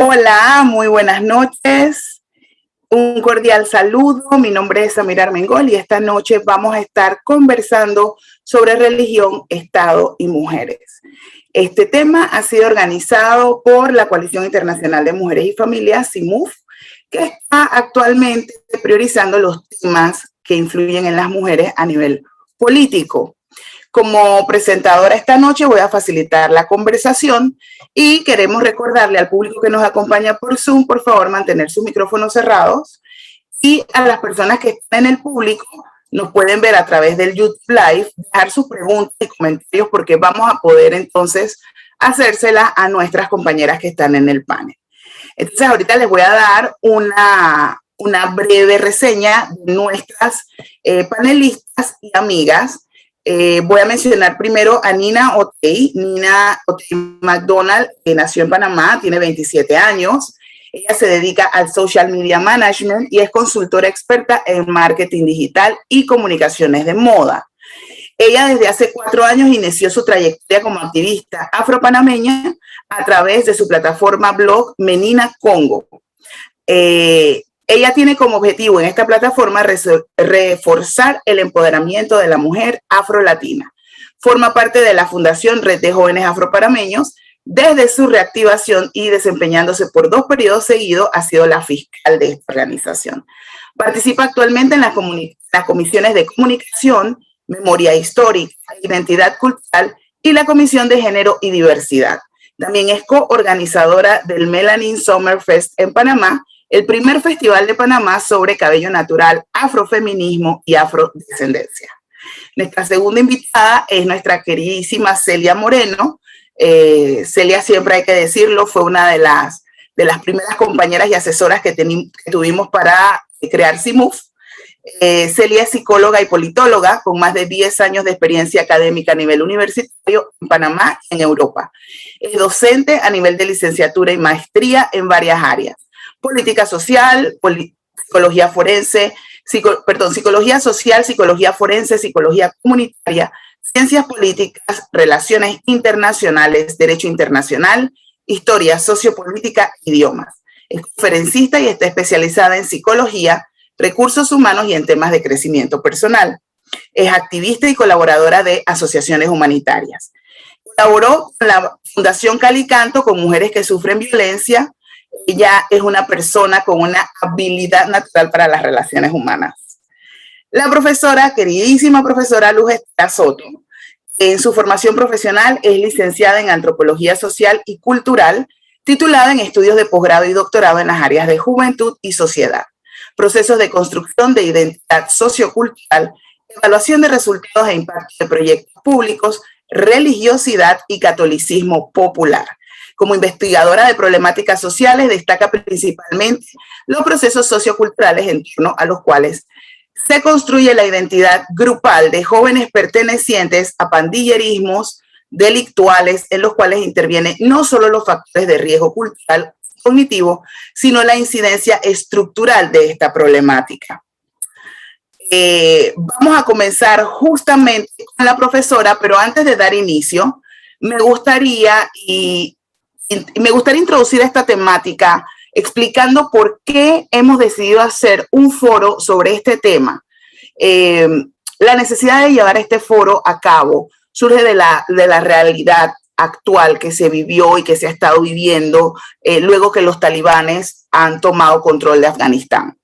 Hola, muy buenas noches. Un cordial saludo. Mi nombre es Samira Armengol y esta noche vamos a estar conversando sobre religión, Estado y mujeres. Este tema ha sido organizado por la Coalición Internacional de Mujeres y Familias, CIMUF, que está actualmente priorizando los temas que influyen en las mujeres a nivel político. Como presentadora esta noche voy a facilitar la conversación y queremos recordarle al público que nos acompaña por Zoom, por favor, mantener sus micrófonos cerrados, y a las personas que están en el público nos pueden ver a través del YouTube Live, dejar sus preguntas y comentarios porque vamos a poder entonces hacérselas a nuestras compañeras que están en el panel. Entonces ahorita les voy a dar una breve reseña de nuestras panelistas y amigas. Voy a mencionar primero a Nina Otey. Nina Otey McDonald, que nació en Panamá, tiene 27 años. Ella se dedica al social media management y es consultora experta en marketing digital y comunicaciones de moda. Ella desde hace 4 años inició su trayectoria como activista afropanameña a través de su plataforma blog Menina Congo. Ella tiene como objetivo en esta plataforma reforzar el empoderamiento de la mujer afrolatina. Forma parte de la Fundación Red de Jóvenes Afropanameños. Desde su reactivación y desempeñándose por 2 periodos seguidos, ha sido la fiscal de esta organización. Participa actualmente en las comisiones de comunicación, memoria histórica, identidad cultural y la Comisión de Género y Diversidad. También es coorganizadora del Melanin Summer Fest en Panamá, el primer festival de Panamá sobre cabello natural, afrofeminismo y afrodescendencia. Nuestra segunda invitada es nuestra queridísima Celia Moreno. Celia, siempre hay que decirlo, fue una de las primeras compañeras y asesoras que tuvimos para crear CIMUF. Celia es psicóloga y politóloga con más de 10 años de experiencia académica a nivel universitario en Panamá y en Europa. Es docente a nivel de licenciatura y maestría en varias áreas: política social, psicología forense, psicología social, psicología forense, psicología comunitaria, ciencias políticas, relaciones internacionales, derecho internacional, historia sociopolítica, idiomas. Es conferencista y está especializada en psicología, recursos humanos y en temas de crecimiento personal. Es activista y colaboradora de asociaciones humanitarias. Colaboró con la Fundación Calicanto con mujeres que sufren violencia. Ella es una persona con una habilidad natural para las relaciones humanas. La profesora, queridísima profesora Luz Estela Soto, en su formación profesional es licenciada en Antropología Social y Cultural, titulada en estudios de posgrado y doctorado en las áreas de juventud y sociedad, procesos de construcción de identidad sociocultural, evaluación de resultados e impacto de proyectos públicos, religiosidad y catolicismo popular. Como investigadora de problemáticas sociales, destaca principalmente los procesos socioculturales en torno a los cuales se construye la identidad grupal de jóvenes pertenecientes a pandillerismos delictuales, en los cuales intervienen no solo los factores de riesgo cultural cognitivo, sino la incidencia estructural de esta problemática. Vamos a comenzar justamente con la profesora, pero antes de dar inicio, me gustaría introducir esta temática explicando por qué hemos decidido hacer un foro sobre este tema. La necesidad de llevar este foro a cabo surge de la realidad actual que se vivió y que se ha estado viviendo luego que los talibanes han tomado control de Afganistán.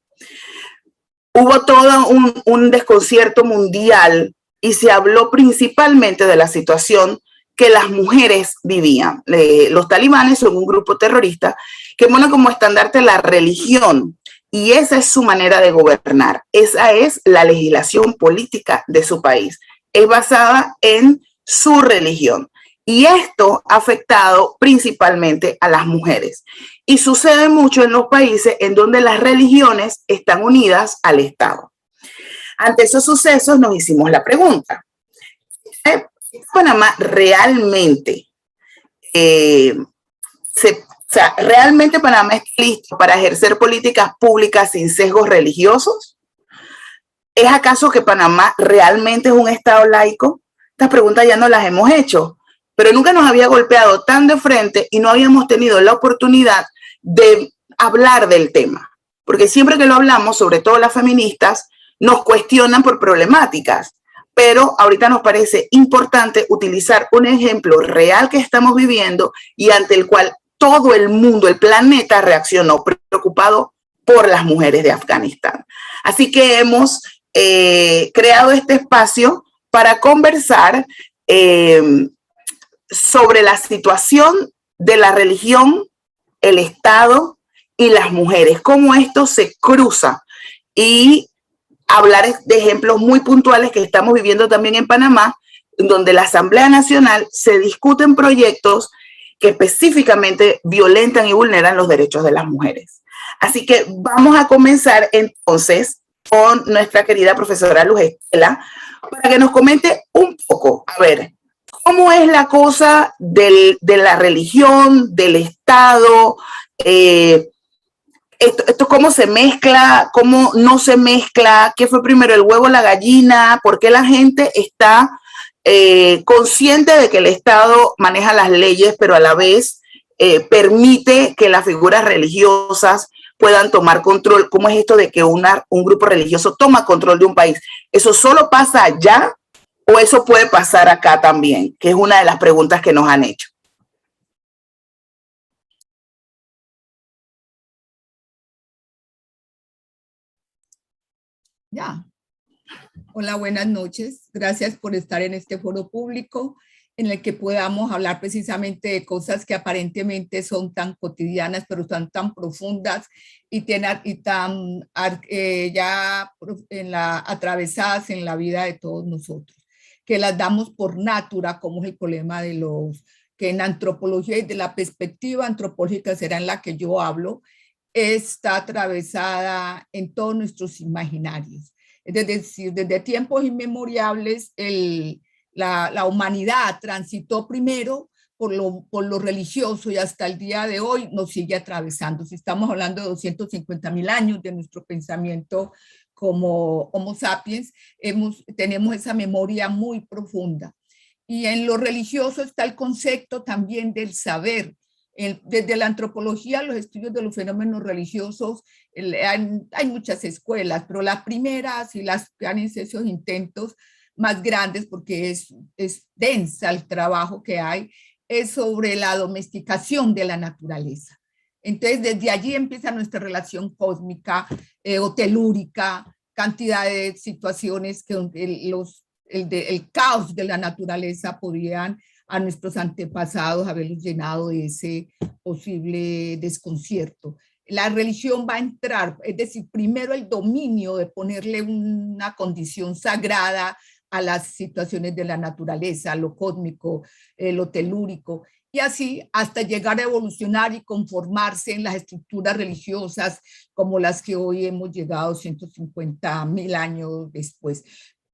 Hubo todo un desconcierto mundial y se habló principalmente de la situación que las mujeres vivían. Los talibanes son un grupo terrorista que pone como estandarte la religión y esa es su manera de gobernar. Esa es la legislación política de su país. Es basada en su religión. Y esto ha afectado principalmente a las mujeres. Y sucede mucho en los países en donde las religiones están unidas al Estado. Ante esos sucesos nos hicimos la pregunta: ¿Panamá realmente, realmente Panamá está listo para ejercer políticas públicas sin sesgos religiosos? ¿Es acaso que Panamá realmente es un Estado laico? Estas preguntas ya no las hemos hecho, pero nunca nos había golpeado tan de frente y no habíamos tenido la oportunidad de hablar del tema, porque siempre que lo hablamos, sobre todo las feministas, nos cuestionan por problemáticas, pero ahorita nos parece importante utilizar un ejemplo real que estamos viviendo y ante el cual todo el mundo, el planeta, reaccionó preocupado por las mujeres de Afganistán. Así que hemos creado este espacio para conversar sobre la situación de la religión, el Estado y las mujeres, cómo esto se cruza, y hablar de ejemplos muy puntuales que estamos viviendo también en Panamá, donde la Asamblea Nacional se discuten proyectos que específicamente violentan y vulneran los derechos de las mujeres. Así que vamos a comenzar entonces con nuestra querida profesora Luz Estela para que nos comente un poco, a ver, cómo es la cosa de la religión, del Estado, esto cómo se mezcla, cómo no se mezcla, qué fue primero, el huevo o la gallina, por qué la gente está consciente de que el Estado maneja las leyes, pero a la vez permite que las figuras religiosas puedan tomar control. ¿Cómo es esto de que un grupo religioso toma control de un país? ¿Eso solo pasa allá o eso puede pasar acá también? Que es una de las preguntas que nos han hecho. Ya. Hola, buenas noches. Gracias por estar en este foro público en el que podamos hablar precisamente de cosas que aparentemente son tan cotidianas, pero están tan profundas y tan ya atravesadas en la vida de todos nosotros, que las damos por natura, como es el problema de que en antropología y de la perspectiva antropológica será en la que yo hablo, está atravesada en todos nuestros imaginarios. Es decir, desde tiempos inmemorables la humanidad transitó primero por lo religioso y hasta el día de hoy nos sigue atravesando. Si estamos hablando de 250.000 años de nuestro pensamiento como Homo sapiens, tenemos esa memoria muy profunda. Y en lo religioso está el concepto también del saber. Desde la antropología, los estudios de los fenómenos religiosos, hay muchas escuelas, pero las primeras y las que han hecho esos intentos más grandes, porque es densa el trabajo que hay, es sobre la domesticación de la naturaleza. Entonces, desde allí empieza nuestra relación cósmica o telúrica, cantidad de situaciones que el caos de la naturaleza podían a nuestros antepasados haberlos llenado de ese posible desconcierto. La religión va a entrar, es decir, primero el dominio de ponerle una condición sagrada a las situaciones de la naturaleza, lo cósmico, lo telúrico, y así hasta llegar a evolucionar y conformarse en las estructuras religiosas como las que hoy hemos llegado 150.000 años después.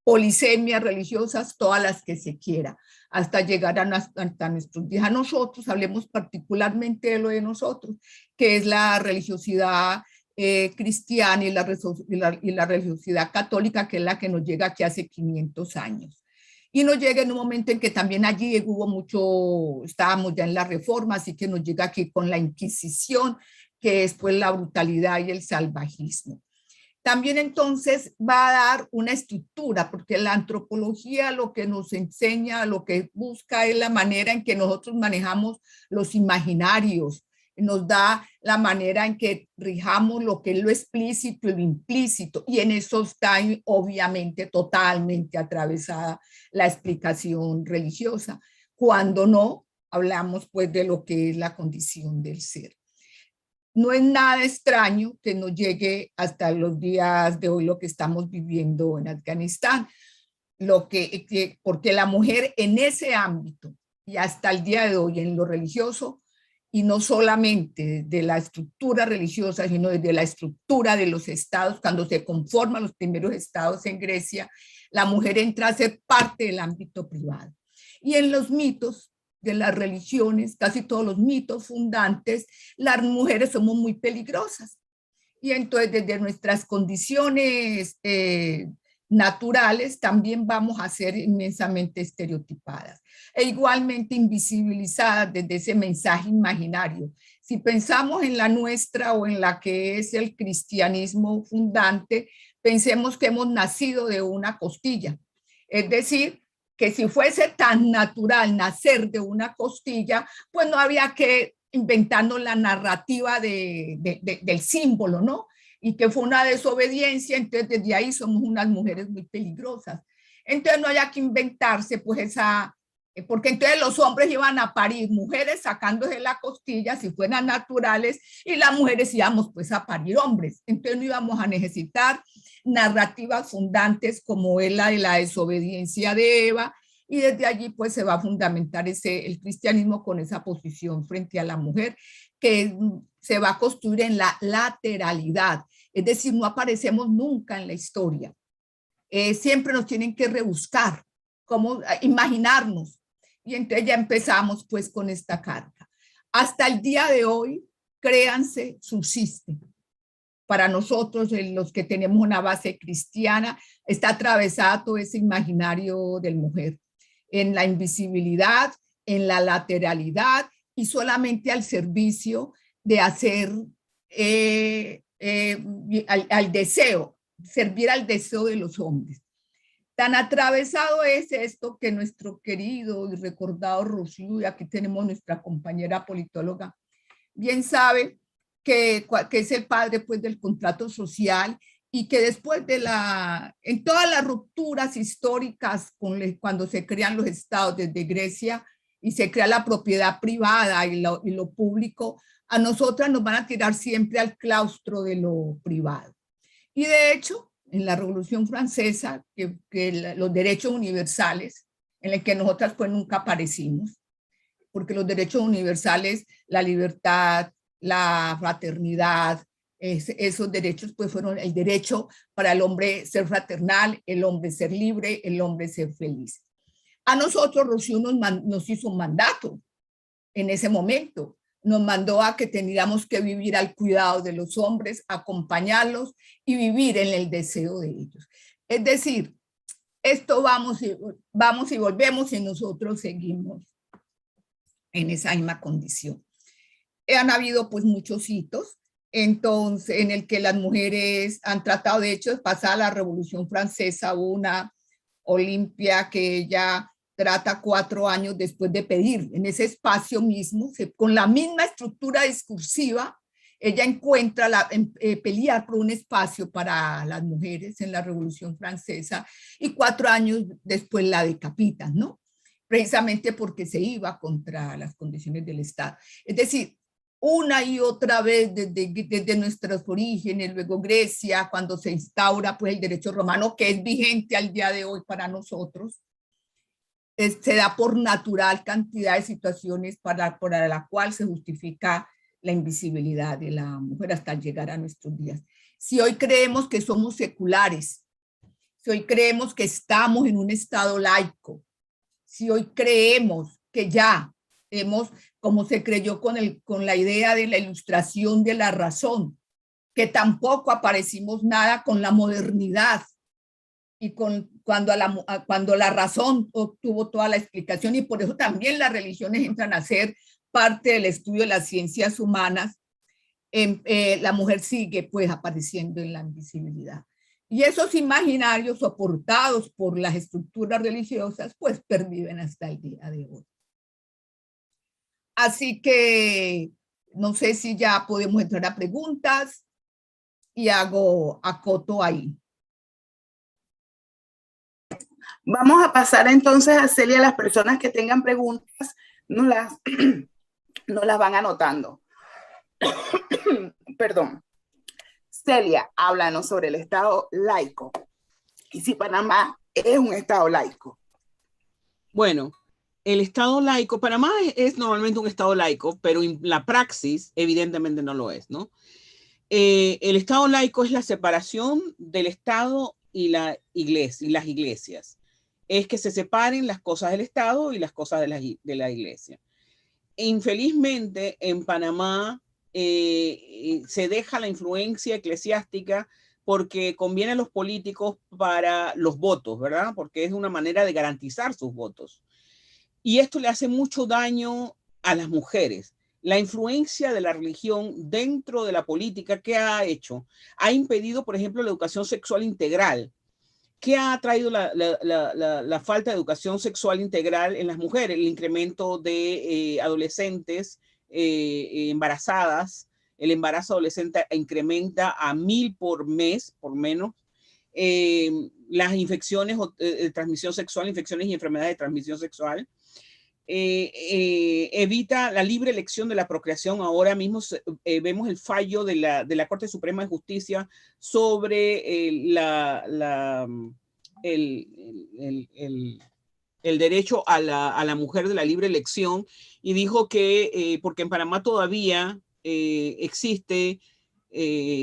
Polisemias religiosas, todas las que se quiera, hasta llegar hasta nuestros días. A nosotros, hablemos particularmente de lo de nosotros, que es la religiosidad cristiana y la religiosidad católica, que es la que nos llega aquí hace 500 años. Y nos llega en un momento en que también allí estábamos ya en la Reforma, así que nos llega aquí con la Inquisición, que es pues la brutalidad y el salvajismo. También entonces va a dar una estructura, porque la antropología lo que nos enseña, lo que busca es la manera en que nosotros manejamos los imaginarios, nos da la manera en que rijamos lo que es lo explícito y lo implícito, y en eso está obviamente totalmente atravesada la explicación religiosa, cuando no hablamos pues de lo que es la condición del ser. No es nada extraño que nos llegue hasta los días de hoy lo que estamos viviendo en Afganistán, porque la mujer en ese ámbito y hasta el día de hoy en lo religioso, y no solamente de la estructura religiosa, sino desde la estructura de los estados, cuando se conforman los primeros estados en Grecia, la mujer entra a ser parte del ámbito privado. Y en los mitos de las religiones, casi todos los mitos fundantes, las mujeres somos muy peligrosas. Y entonces desde nuestras condiciones naturales, también vamos a ser inmensamente estereotipadas e igualmente invisibilizadas desde ese mensaje imaginario. Si pensamos en la nuestra o en la que es el cristianismo fundante, pensemos que hemos nacido de una costilla. Es decir, que si fuese tan natural nacer de una costilla, pues no había que inventarnos la narrativa del símbolo, ¿no? Y que fue una desobediencia, entonces desde ahí somos unas mujeres muy peligrosas. Entonces no haya que inventarse pues esa, porque entonces los hombres iban a parir mujeres sacándose la costilla si fueran naturales y las mujeres íbamos pues a parir hombres. Entonces no íbamos a necesitar narrativas fundantes como es la de la desobediencia de Eva, y desde allí pues se va a fundamentar el cristianismo con esa posición frente a la mujer que se va a construir en la lateralidad, es decir, no aparecemos nunca en la historia. Siempre nos tienen que rebuscar, cómo imaginarnos, y entonces ya empezamos pues con esta carga. Hasta el día de hoy, créanse, subsiste. Para nosotros, los que tenemos una base cristiana, está atravesado todo ese imaginario del mujer, en la invisibilidad, en la lateralidad y solamente al servicio de hacer al deseo, servir al deseo de los hombres. Tan atravesado es esto que nuestro querido y recordado Rocío, y aquí tenemos nuestra compañera politóloga, bien sabe que es el padre pues del contrato social, y que después en todas las rupturas históricas cuando se crean los estados desde Grecia y se crea la propiedad privada y lo público, a nosotras nos van a tirar siempre al claustro de lo privado. Y de hecho, en la Revolución Francesa, que los derechos universales, en el que nosotras pues nunca aparecimos, porque los derechos universales, la libertad, la fraternidad, esos derechos pues fueron el derecho para el hombre ser fraternal, el hombre ser libre, el hombre ser feliz. A nosotros Rocío nos hizo un mandato en ese momento, nos mandó a que teníamos que vivir al cuidado de los hombres, acompañarlos y vivir en el deseo de ellos. Es decir, esto vamos y volvemos y nosotros seguimos en esa misma condición. Han habido pues muchos hitos, entonces, en el que las mujeres han tratado, de hecho, pasada la Revolución Francesa, una Olimpia que ella trata 4 años después de pedir, en ese espacio mismo, con la misma estructura discursiva, ella encuentra pelear por un espacio para las mujeres en la Revolución Francesa, y 4 años después la decapitan, ¿no? Precisamente porque se iba contra las condiciones del Estado. Es decir, una y otra vez desde nuestros orígenes, luego Grecia, cuando se instaura pues el derecho romano, que es vigente al día de hoy para nosotros, se da por natural cantidad de situaciones para la cual se justifica la invisibilidad de la mujer hasta llegar a nuestros días. Si hoy creemos que somos seculares, si hoy creemos que estamos en un estado laico, si hoy creemos que ya hemos, como se creyó con la idea de la ilustración de la razón, que tampoco aparecimos nada con la modernidad y cuando la razón obtuvo toda la explicación, y por eso también las religiones entran a ser parte del estudio de las ciencias humanas, la mujer sigue pues apareciendo en la invisibilidad. Y esos imaginarios soportados por las estructuras religiosas pues perviven hasta el día de hoy. Así que no sé si ya podemos entrar a preguntas y acoto ahí. Vamos a pasar entonces a Celia. Las personas que tengan preguntas nos las van anotando. Perdón. Celia, háblanos sobre el Estado laico y si Panamá es un Estado laico. Bueno, el Estado laico, Panamá es normalmente un Estado laico, pero en la praxis evidentemente no lo es, ¿no? El Estado laico es la separación del Estado y la iglesia, y las iglesias. Es que se separen las cosas del Estado y las cosas de la iglesia. Infelizmente, en Panamá se deja la influencia eclesiástica porque conviene a los políticos para los votos, ¿verdad? Porque es una manera de garantizar sus votos. Y esto le hace mucho daño a las mujeres. La influencia de la religión dentro de la política, ¿qué ha hecho? Ha impedido, por ejemplo, la educación sexual integral. ¿Qué ha traído la falta de educación sexual integral en las mujeres? El incremento de adolescentes embarazadas. El embarazo adolescente incrementa a 1000 por mes, por menos. Las infecciones de transmisión sexual, infecciones y enfermedades de transmisión sexual. Evita la libre elección de la procreación. Ahora mismo vemos el fallo de la Corte Suprema de Justicia sobre el derecho a la mujer de la libre elección, y dijo que porque en Panamá todavía existe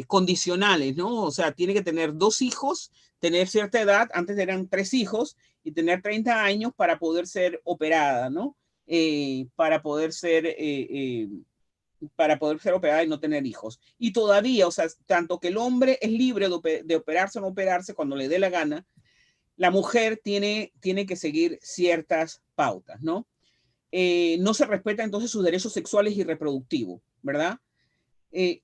condicionales, ¿no? O sea, tiene que tener 2 hijos, tener cierta edad, antes eran 3 hijos, y tener 30 años para poder ser operada, ¿no? Para poder ser operada y no tener hijos. Y todavía, o sea, tanto que el hombre es libre de operarse o no operarse cuando le dé la gana, la mujer tiene que seguir ciertas pautas, ¿no? No se respetan entonces sus derechos sexuales y reproductivos, ¿verdad?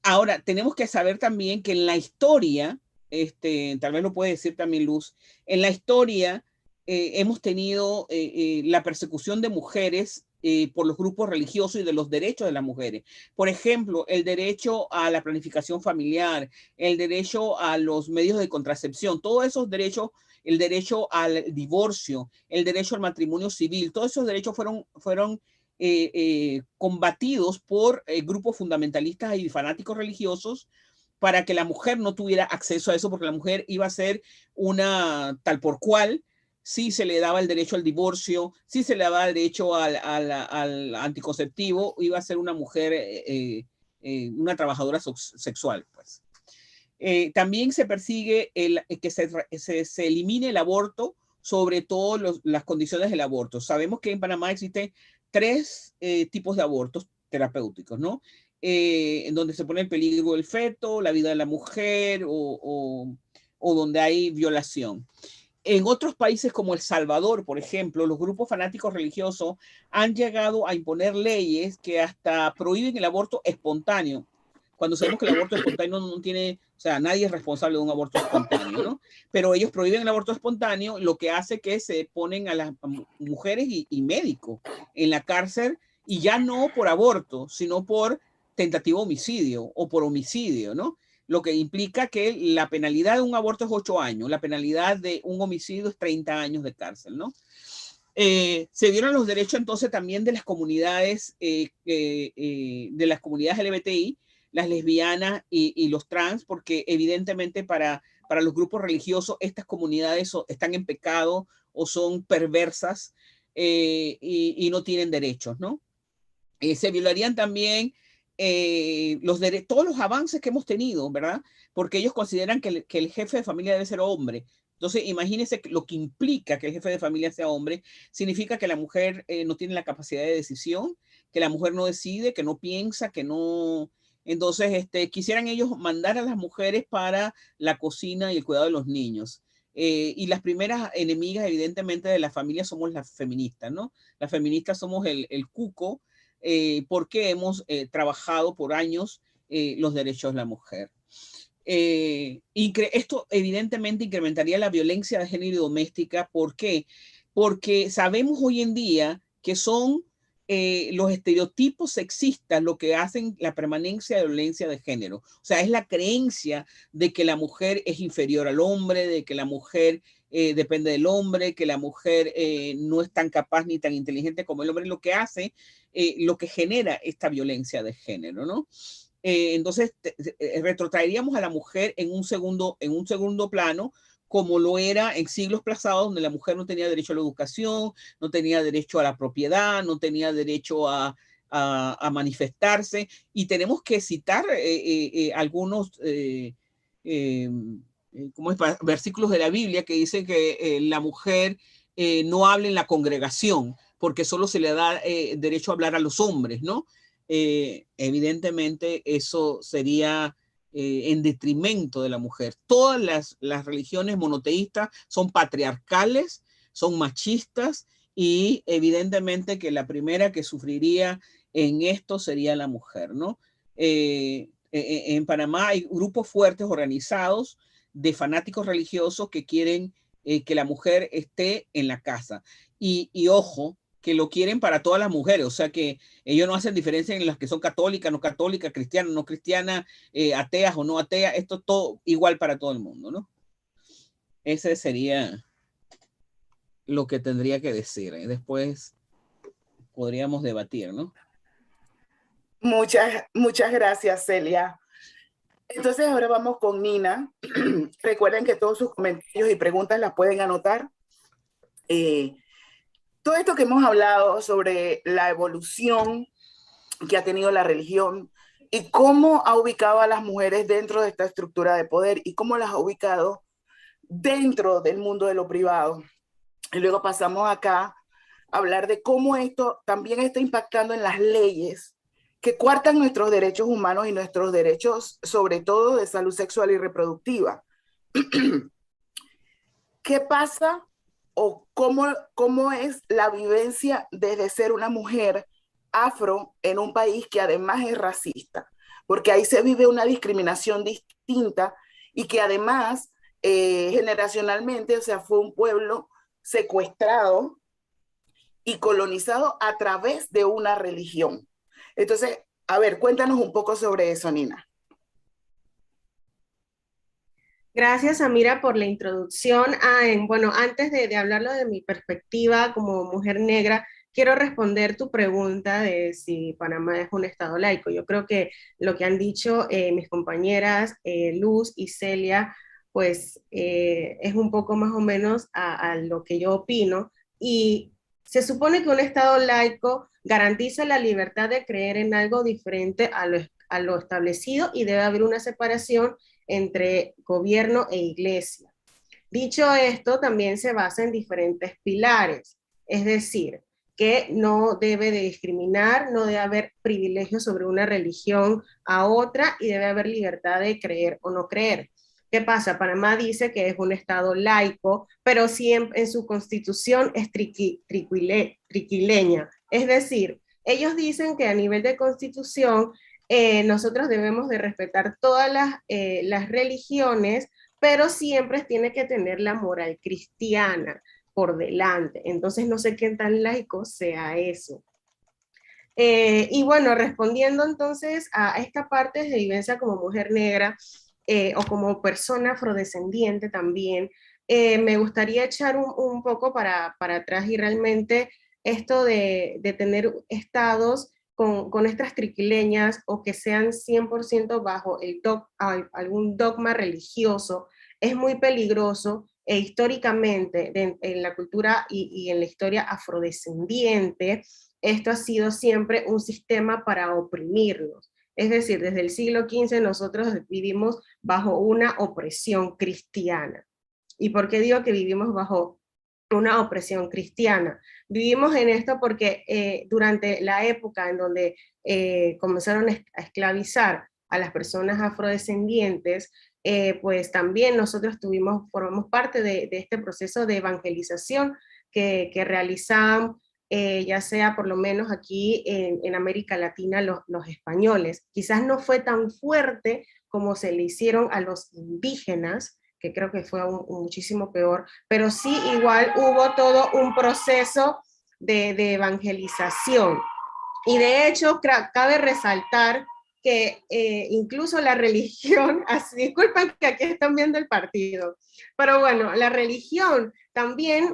Ahora, tenemos que saber también que en la historia, tal vez lo puede decir también Luz, en la historia hemos tenido la persecución de mujeres por los grupos religiosos y de los derechos de las mujeres. Por ejemplo, el derecho a la planificación familiar, el derecho a los medios de contracepción, todos esos derechos, el derecho al divorcio, el derecho al matrimonio civil, todos esos derechos fueron combatidos por grupos fundamentalistas y fanáticos religiosos para que la mujer no tuviera acceso a eso, porque la mujer iba a ser una tal por cual. Sí se le daba el derecho al divorcio, sí se le daba el derecho al anticonceptivo, iba a ser una mujer, una trabajadora sexual, pues. También se persigue que se elimine el aborto, sobre todo las condiciones del aborto. Sabemos que en Panamá existen 3 tipos de abortos terapéuticos, ¿no? En donde se pone en peligro el feto, la vida de la mujer o donde hay violación. En otros países como El Salvador, por ejemplo, los grupos fanáticos religiosos han llegado a imponer leyes que hasta prohíben el aborto espontáneo, cuando sabemos que el aborto espontáneo no tiene, o sea, nadie es responsable de un aborto espontáneo, ¿no? Pero ellos prohíben el aborto espontáneo, lo que hace que se ponen a las mujeres y médicos en la cárcel, y ya no por aborto, sino por tentativa de homicidio o por homicidio, ¿no? Lo que implica que la penalidad de un aborto es 8 años, la penalidad de un homicidio es 30 años de cárcel, ¿no? Se dieron los derechos entonces también de las comunidades, LGBTI, las lesbianas y los trans, porque evidentemente para los grupos religiosos estas comunidades están en pecado o son perversas y no tienen derechos, ¿no? Se violarían también todos los avances que hemos tenido, ¿verdad? Porque ellos consideran que el jefe de familia debe ser hombre. Entonces, imagínense lo que implica que el jefe de familia sea hombre. Significa que la mujer no tiene la capacidad de decisión, que la mujer no decide, que no piensa, que no... Entonces, quisieran ellos mandar a las mujeres para la cocina y el cuidado de los niños. Y las primeras enemigas, evidentemente, de la familia somos las feministas, ¿no? Las feministas somos el cuco, porque hemos trabajado por años los derechos de la mujer. Esto evidentemente incrementaría la violencia de género y doméstica. ¿Por qué? Porque sabemos hoy en día que son los estereotipos sexistas lo que hacen la permanencia de violencia de género. O sea, es la creencia de que la mujer es inferior al hombre, de que la mujer depende del hombre, que la mujer no es tan capaz ni tan inteligente como el hombre, lo que hace, lo que genera esta violencia de género, ¿no? Entonces, retrotraeríamos a la mujer en un segundo plano, como lo era en siglos pasados, donde la mujer no tenía derecho a la educación, no tenía derecho a la propiedad, no tenía derecho a manifestarse. Y tenemos que citar algunos versículos de la Biblia que dicen que la mujer no habla en la congregación, porque solo se le da derecho a hablar a los hombres, ¿no? Evidentemente eso sería en detrimento de la mujer. Todas las religiones monoteístas son patriarcales, son machistas, y evidentemente que la primera que sufriría en esto sería la mujer, ¿no? En Panamá hay grupos fuertes organizados de fanáticos religiosos que quieren que la mujer esté en la casa. Y ojo, que lo quieren para todas las mujeres, o sea que ellos no hacen diferencia en las que son católicas, no católicas, cristianas, no cristianas, ateas o no ateas, esto es todo igual para todo el mundo, ¿no? Ese sería lo que tendría que decir. Después podríamos debatir, ¿no? Muchas gracias, Celia. Entonces ahora vamos con Nina. Recuerden que todos sus comentarios y preguntas las pueden anotar. Todo esto que hemos hablado sobre la evolución que ha tenido la religión y cómo ha ubicado a las mujeres dentro de esta estructura de poder y cómo las ha ubicado dentro del mundo de lo privado. Y luego pasamos acá a hablar de cómo esto también está impactando en las leyes que coartan nuestros derechos humanos y nuestros derechos, sobre todo de salud sexual y reproductiva. ¿Qué pasa o cómo es la vivencia desde ser una mujer afro en un país que además es racista? Porque ahí se vive una discriminación distinta y que además generacionalmente, o sea, fue un pueblo secuestrado y colonizado a través de una religión. Entonces, a ver, cuéntanos un poco sobre eso, Nina. Gracias, Amira, por la introducción. Bueno, antes de hablarlo de mi perspectiva como mujer negra, quiero responder tu pregunta de si Panamá es un estado laico. Yo creo que lo que han dicho mis compañeras Luz y Celia, pues es un poco más o menos a lo que yo opino. Y se supone que un estado laico garantiza la libertad de creer en algo diferente a lo establecido y debe haber una separación entre gobierno e iglesia. Dicho esto, también se basa en diferentes pilares, es decir, que no debe de discriminar, no debe haber privilegios sobre una religión a otra y debe haber libertad de creer o no creer. ¿Qué pasa? Panamá dice que es un estado laico, pero siempre en su constitución es triquileña. Es decir, ellos dicen que a nivel de constitución nosotros debemos de respetar todas las religiones, pero siempre tiene que tener la moral cristiana por delante. Entonces no sé qué tan laico sea eso. Y bueno, respondiendo entonces a esta parte de vivencia como mujer negra, o como persona afrodescendiente también, me gustaría echar un poco para atrás y realmente esto de tener estados con estas triquileñas o que sean 100% bajo algún dogma religioso es muy peligroso e históricamente en la cultura y en la historia afrodescendiente esto ha sido siempre un sistema para oprimirnos. Es decir, desde el siglo XV nosotros vivimos bajo una opresión cristiana. ¿Y por qué digo que vivimos bajo una opresión cristiana? Vivimos en esto porque durante la época en donde comenzaron a esclavizar a las personas afrodescendientes, pues también nosotros formamos parte de este proceso de evangelización que realizaban ya sea por lo menos aquí en América Latina los españoles. Quizás no fue tan fuerte como se le hicieron a los indígenas, que creo que fue muchísimo peor, pero sí igual hubo todo un proceso de evangelización. Y de hecho, cabe resaltar que incluso la religión, disculpen que aquí están viendo el partido, pero bueno, la religión también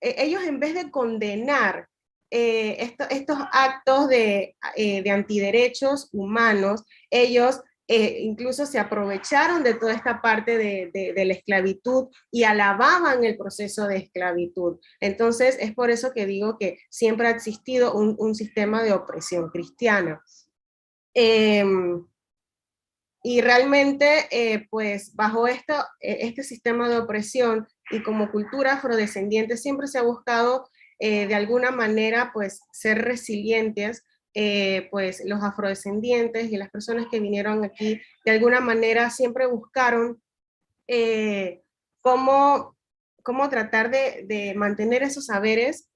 ellos en vez de condenar estos actos de antiderechos humanos, ellos incluso se aprovecharon de toda esta parte de la esclavitud y alababan el proceso de esclavitud. Entonces es por eso que digo que siempre ha existido un sistema de opresión cristiana. Y realmente, pues bajo este sistema de opresión y como cultura afrodescendiente siempre se ha buscado de alguna manera pues ser resilientes pues los afrodescendientes y las personas que vinieron aquí, de alguna manera siempre buscaron cómo tratar de mantener esos saberes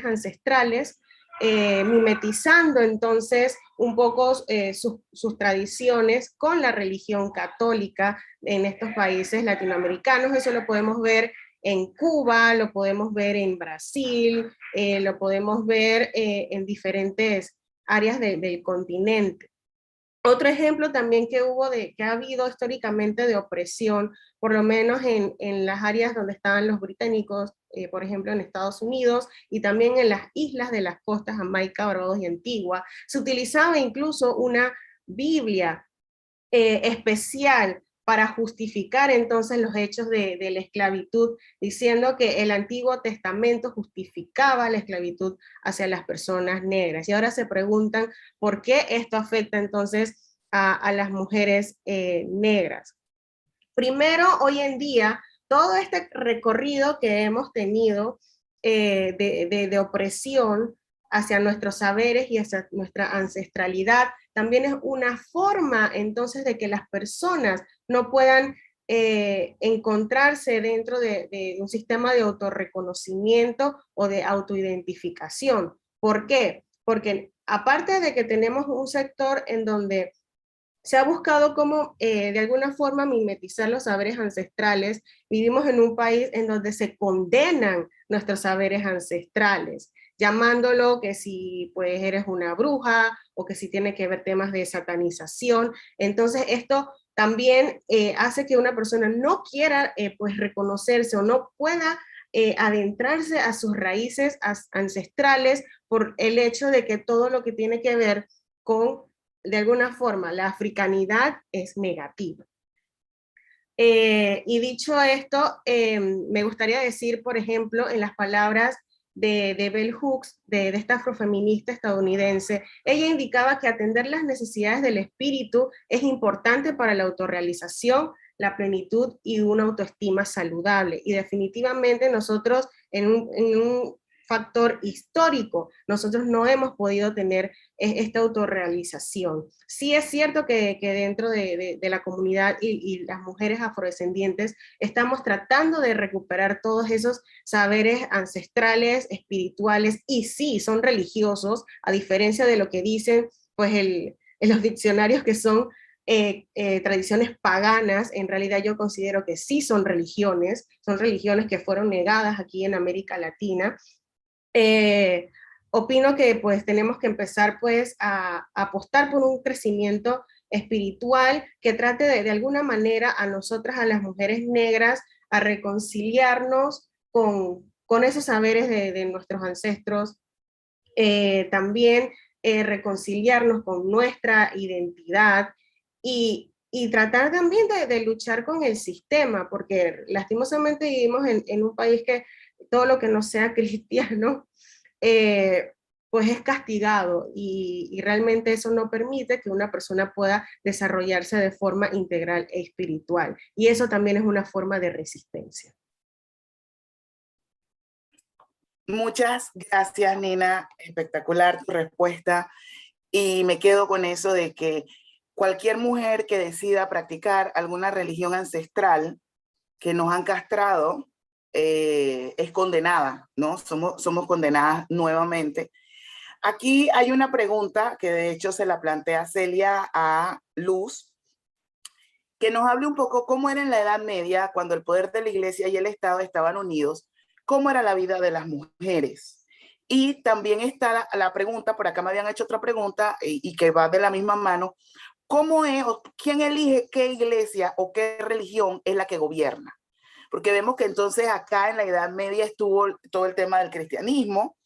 ancestrales, mimetizando entonces un poco sus tradiciones con la religión católica en estos países latinoamericanos. Eso lo podemos ver en Cuba, lo podemos ver en Brasil, lo podemos ver en diferentes áreas del continente. Otro ejemplo también que ha habido históricamente de opresión, por lo menos en las áreas donde estaban los británicos, por ejemplo en Estados Unidos, y también en las islas de las costas, Jamaica, Barbados y Antigua, se utilizaba incluso una Biblia especial para justificar entonces los hechos de la esclavitud, diciendo que el Antiguo Testamento justificaba la esclavitud hacia las personas negras. Y ahora se preguntan por qué esto afecta entonces a las mujeres negras. Primero, hoy en día, todo este recorrido que hemos tenido de opresión hacia nuestros saberes y hacia nuestra ancestralidad, también es una forma entonces de que las personas no puedan encontrarse dentro de un sistema de autorreconocimiento o de autoidentificación. ¿Por qué? Porque aparte de que tenemos un sector en donde se ha buscado cómo de alguna forma mimetizar los saberes ancestrales, vivimos en un país en donde se condenan nuestros saberes ancestrales, llamándolo que si pues eres una bruja o que si tiene que ver temas de satanización. Entonces esto también hace que una persona no quiera pues reconocerse o no pueda adentrarse a sus raíces ancestrales por el hecho de que todo lo que tiene que ver con, de alguna forma, la africanidad es negativa. Y dicho esto, me gustaría decir, por ejemplo, en las palabras de Bell Hooks, de esta afrofeminista estadounidense, ella indicaba que atender las necesidades del espíritu es importante para la autorrealización, la plenitud y una autoestima saludable. Y definitivamente nosotros en un factor histórico, nosotros no hemos podido tener esta autorrealización. Sí es cierto que dentro de la comunidad y las mujeres afrodescendientes estamos tratando de recuperar todos esos saberes ancestrales, espirituales, y sí, son religiosos, a diferencia de lo que dicen pues en los diccionarios que son tradiciones paganas. En realidad yo considero que sí son religiones que fueron negadas aquí en América Latina. Opino que pues tenemos que empezar pues a apostar por un crecimiento espiritual que trate de alguna manera a nosotras, a las mujeres negras, a reconciliarnos con esos saberes de nuestros ancestros, también reconciliarnos con nuestra identidad y tratar también de luchar con el sistema, porque lastimosamente vivimos en un país que todo lo que no sea cristiano, pues es castigado y realmente eso no permite que una persona pueda desarrollarse de forma integral e espiritual. Y eso también es una forma de resistencia. Muchas gracias, Nina. Espectacular tu respuesta. Y me quedo con eso de que cualquier mujer que decida practicar alguna religión ancestral que nos han castrado es condenada, ¿no? Somos condenadas nuevamente. Aquí hay una pregunta que de hecho se la plantea Celia a Luz, que nos hable un poco cómo era en la Edad Media, cuando el poder de la Iglesia y el Estado estaban unidos, cómo era la vida de las mujeres. Y también está la pregunta, por acá me habían hecho otra pregunta y que va de la misma mano, ¿cómo es, quién elige qué iglesia o qué religión es la que gobierna? Porque vemos que entonces acá en la Edad Media estuvo todo el tema del cristianismo,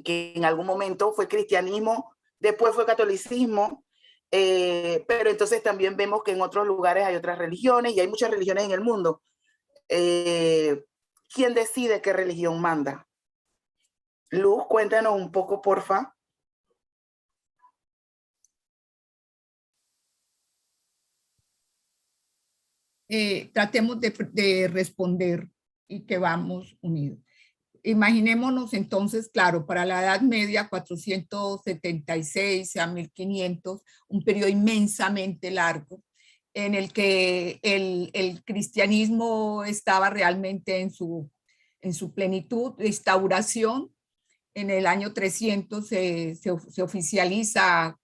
que en algún momento fue cristianismo, después fue catolicismo, pero entonces también vemos que en otros lugares hay otras religiones y hay muchas religiones en el mundo. ¿Quién decide qué religión manda? Luz, cuéntanos un poco, porfa. Tratemos de responder y que vamos unidos. imaginémonos entonces, claro, para la Edad Media, 476 a 1500, un periodo inmensamente largo, en el que el cristianismo estaba realmente en su plenitud de instauración. En el año 300 se oficializa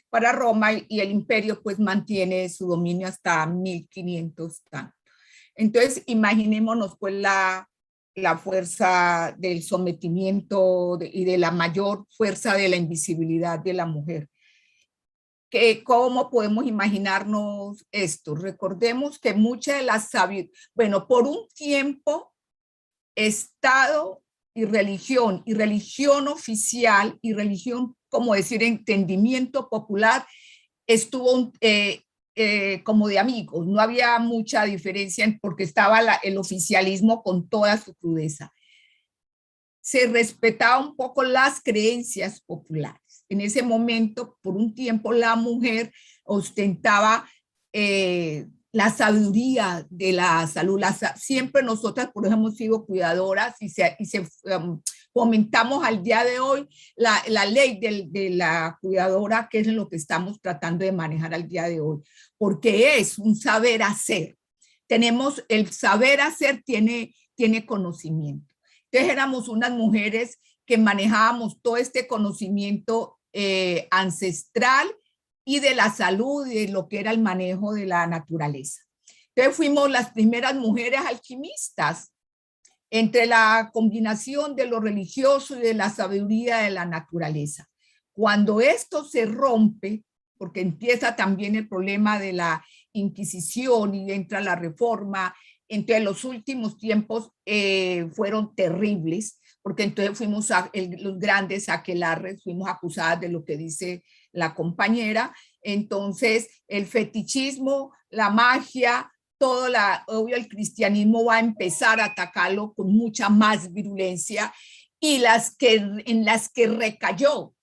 para Roma y el imperio pues mantiene su dominio hasta 1500. Entonces, imaginémonos pues la fuerza del sometimiento y de la mayor fuerza de la invisibilidad de la mujer. ¿Cómo podemos imaginarnos esto? Recordemos que mucha de la sabiduría, bueno, por un tiempo, Estado y religión oficial y religión, como decir, entendimiento popular, estuvo como de amigos. No había mucha diferencia porque estaba el oficialismo con toda su crudeza. Se respetaba un poco las creencias populares. En ese momento, por un tiempo, la mujer ostentaba la sabiduría de la salud. Siempre nosotras, por ejemplo, hemos sido cuidadoras y fomentamos al día de hoy la ley de la cuidadora, que es lo que estamos tratando de manejar al día de hoy, porque es un saber hacer. Tenemos el saber hacer, tiene conocimiento. Entonces éramos unas mujeres que manejábamos todo este conocimiento ancestral y de la salud y de lo que era el manejo de la naturaleza. Entonces fuimos las primeras mujeres alquimistas entre la combinación de lo religioso y de la sabiduría de la naturaleza. Cuando esto se rompe, porque empieza también el problema de la Inquisición y entra la Reforma, entre los últimos tiempos fueron terribles, porque entonces fuimos los grandes aquelarres, fuimos acusadas de lo que dice la compañera. Entonces el fetichismo, la magia, obvio el cristianismo va a empezar a atacarlo con mucha más virulencia, y en las que recayó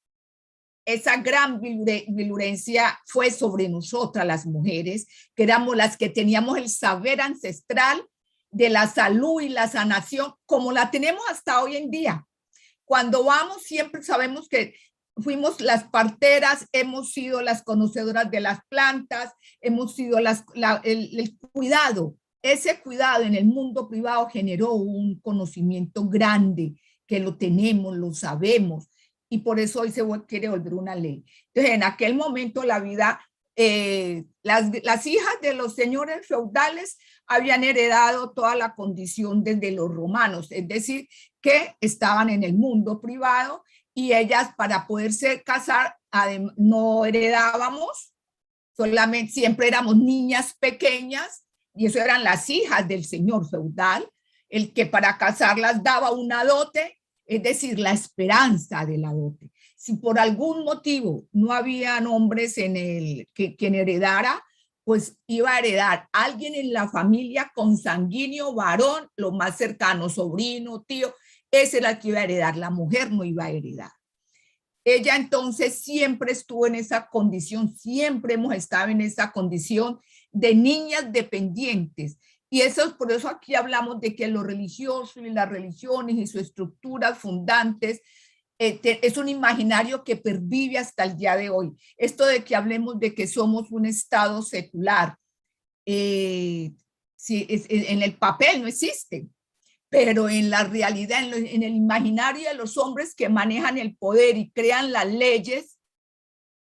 esa gran virulencia fue sobre nosotras las mujeres, que éramos las que teníamos el saber ancestral de la salud y la sanación, como la tenemos hasta hoy en día. Cuando vamos, siempre sabemos que fuimos las parteras, hemos sido las conocedoras de las plantas, hemos sido el cuidado. Ese cuidado en el mundo privado generó un conocimiento grande, que lo tenemos, lo sabemos, y por eso hoy se quiere volver una ley. Entonces, en aquel momento la vida, las hijas de los señores feudales habían heredado toda la condición desde los romanos, es decir, que estaban en el mundo privado, y ellas, para poderse casar, no heredábamos, solamente siempre éramos niñas pequeñas, y eso eran las hijas del señor feudal, el que para casarlas daba una dote, es decir, la esperanza de la dote. Si por algún motivo no habían hombres quien heredara, pues iba a heredar alguien en la familia consanguíneo, varón, lo más cercano, sobrino, tío, ese era el que iba a heredar, la mujer no iba a heredar. Ella entonces siempre estuvo en esa condición, siempre hemos estado en esa condición de niñas dependientes. Y por eso aquí hablamos de que lo religioso y las religiones y sus estructuras fundantes es un imaginario que pervive hasta el día de hoy. Esto de que hablemos de que somos un Estado secular, en el papel no existe, pero en la realidad, en el imaginario de los hombres que manejan el poder y crean las leyes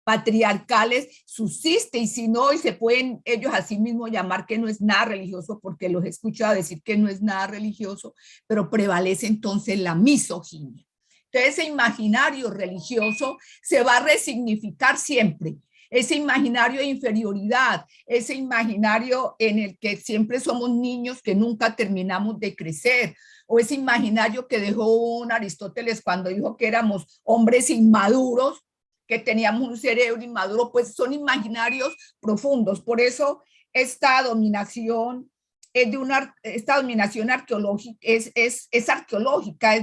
patriarcales, subsiste, y si no, y se pueden ellos a sí mismos llamar que no es nada religioso, porque los he escuchado decir que no es nada religioso, pero prevalece entonces la misoginia. Entonces ese imaginario religioso se va a resignificar siempre, ese imaginario de inferioridad, ese imaginario en el que siempre somos niños que nunca terminamos de crecer, o ese imaginario que dejó un Aristóteles cuando dijo que éramos hombres inmaduros, que teníamos un cerebro inmaduro, pues son imaginarios profundos. Por eso esta dominación esta dominación arqueológica es arqueológica,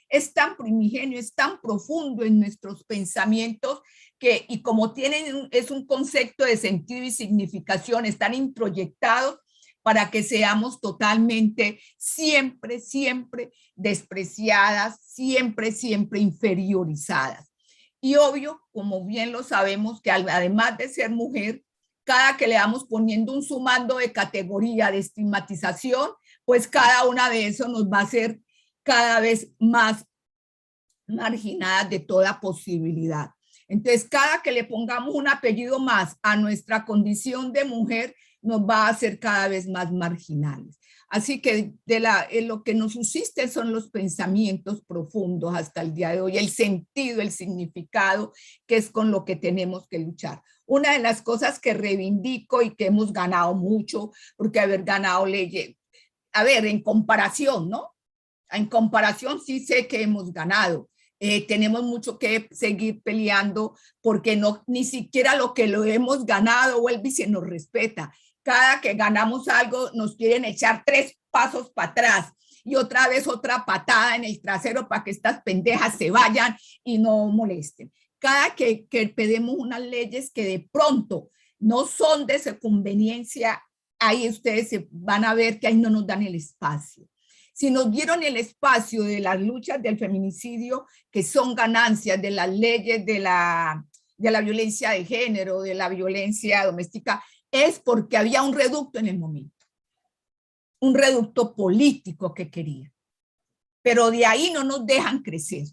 es tan primigenio, es tan profundo en nuestros pensamientos y como es un concepto de sentido y significación, están introyectados para que seamos totalmente, siempre, siempre despreciadas, siempre, siempre inferiorizadas. Y obvio, como bien lo sabemos, que además de ser mujer, cada que le vamos poniendo un sumando de categoría de estigmatización, pues cada una de esos nos va a hacer cada vez más marginadas de toda posibilidad. Entonces, cada que le pongamos un apellido más a nuestra condición de mujer, nos va a hacer cada vez más marginales. Así que lo que nos subsiste son los pensamientos profundos hasta el día de hoy, el sentido, el significado, que es con lo que tenemos que luchar. Una de las cosas que reivindico y que hemos ganado mucho, porque haber ganado leyes, a ver, en comparación, ¿no? En comparación sí sé que hemos ganado. Tenemos mucho que seguir peleando porque no, ni siquiera lo que lo hemos ganado vuelve y se nos respeta. Cada que ganamos algo nos quieren echar 3 pasos para atrás y otra vez otra patada en el trasero para que estas pendejas se vayan y no molesten. Cada que pedimos unas leyes que de pronto no son de su conveniencia, ahí ustedes se van a ver que ahí no nos dan el espacio. Si nos dieron el espacio de las luchas del feminicidio, que son ganancias de las leyes de la violencia de género, de la violencia doméstica, es porque había un reducto en el momento, un reducto político que quería. Pero de ahí no nos dejan crecer.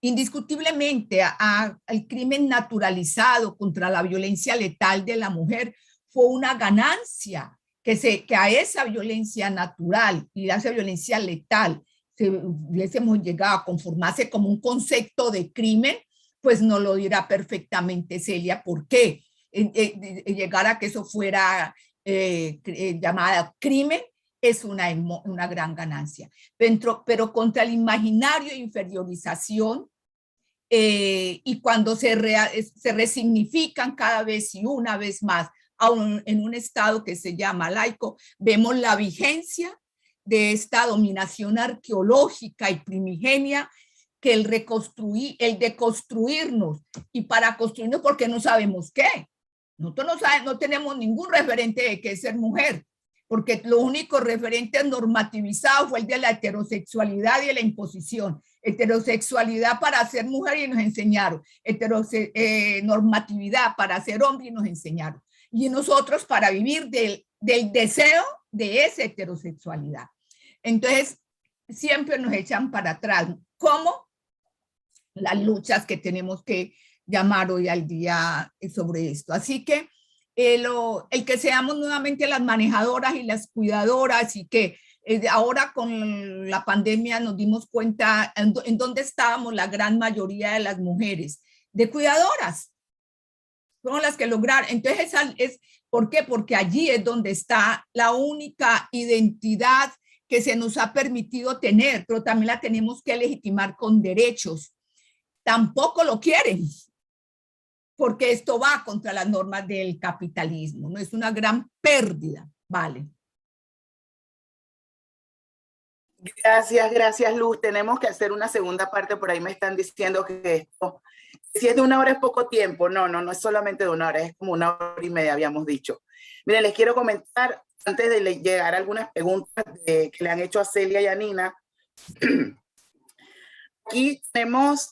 Indiscutiblemente, al crimen naturalizado contra la violencia letal de la mujer fue una ganancia, que a esa violencia natural y a esa violencia letal si hubiésemos llegado a conformarse como un concepto de crimen, pues nos lo dirá perfectamente Celia por qué llegar a que eso fuera llamada crimen es una gran ganancia. Pero contra el imaginario de inferiorización y cuando se resignifican cada vez y una vez más aún en un estado que se llama laico, vemos la vigencia de esta dominación arqueológica y primigenia que el deconstruirnos, y para construirnos porque no sabemos qué. Nosotros no tenemos ningún referente de qué es ser mujer, porque lo único referente normativizado fue el de la heterosexualidad y de la imposición. Heterosexualidad para ser mujer y nos enseñaron, normatividad para ser hombre y nos enseñaron. Y nosotros para vivir del deseo de esa heterosexualidad. Entonces, siempre nos echan para atrás, como las luchas que tenemos que llamar hoy al día sobre esto. Así que el que seamos nuevamente las manejadoras y las cuidadoras y que ahora con la pandemia nos dimos cuenta en dónde estábamos la gran mayoría de las mujeres, de cuidadoras. Son las que lograron. Entonces, ¿por qué? Porque allí es donde está la única identidad que se nos ha permitido tener, pero también la tenemos que legitimar con derechos. Tampoco lo quieren, porque esto va contra las normas del capitalismo, ¿no? Es una gran pérdida, ¿vale? Gracias, Luz. Tenemos que hacer una segunda parte, por ahí me están diciendo que esto, si es de 1 hora es poco tiempo. No es solamente de 1 hora, es como 1 hora y media, habíamos dicho. Miren, les quiero comentar, antes de llegar a algunas preguntas que le han hecho a Celia y a Nina. Aquí tenemos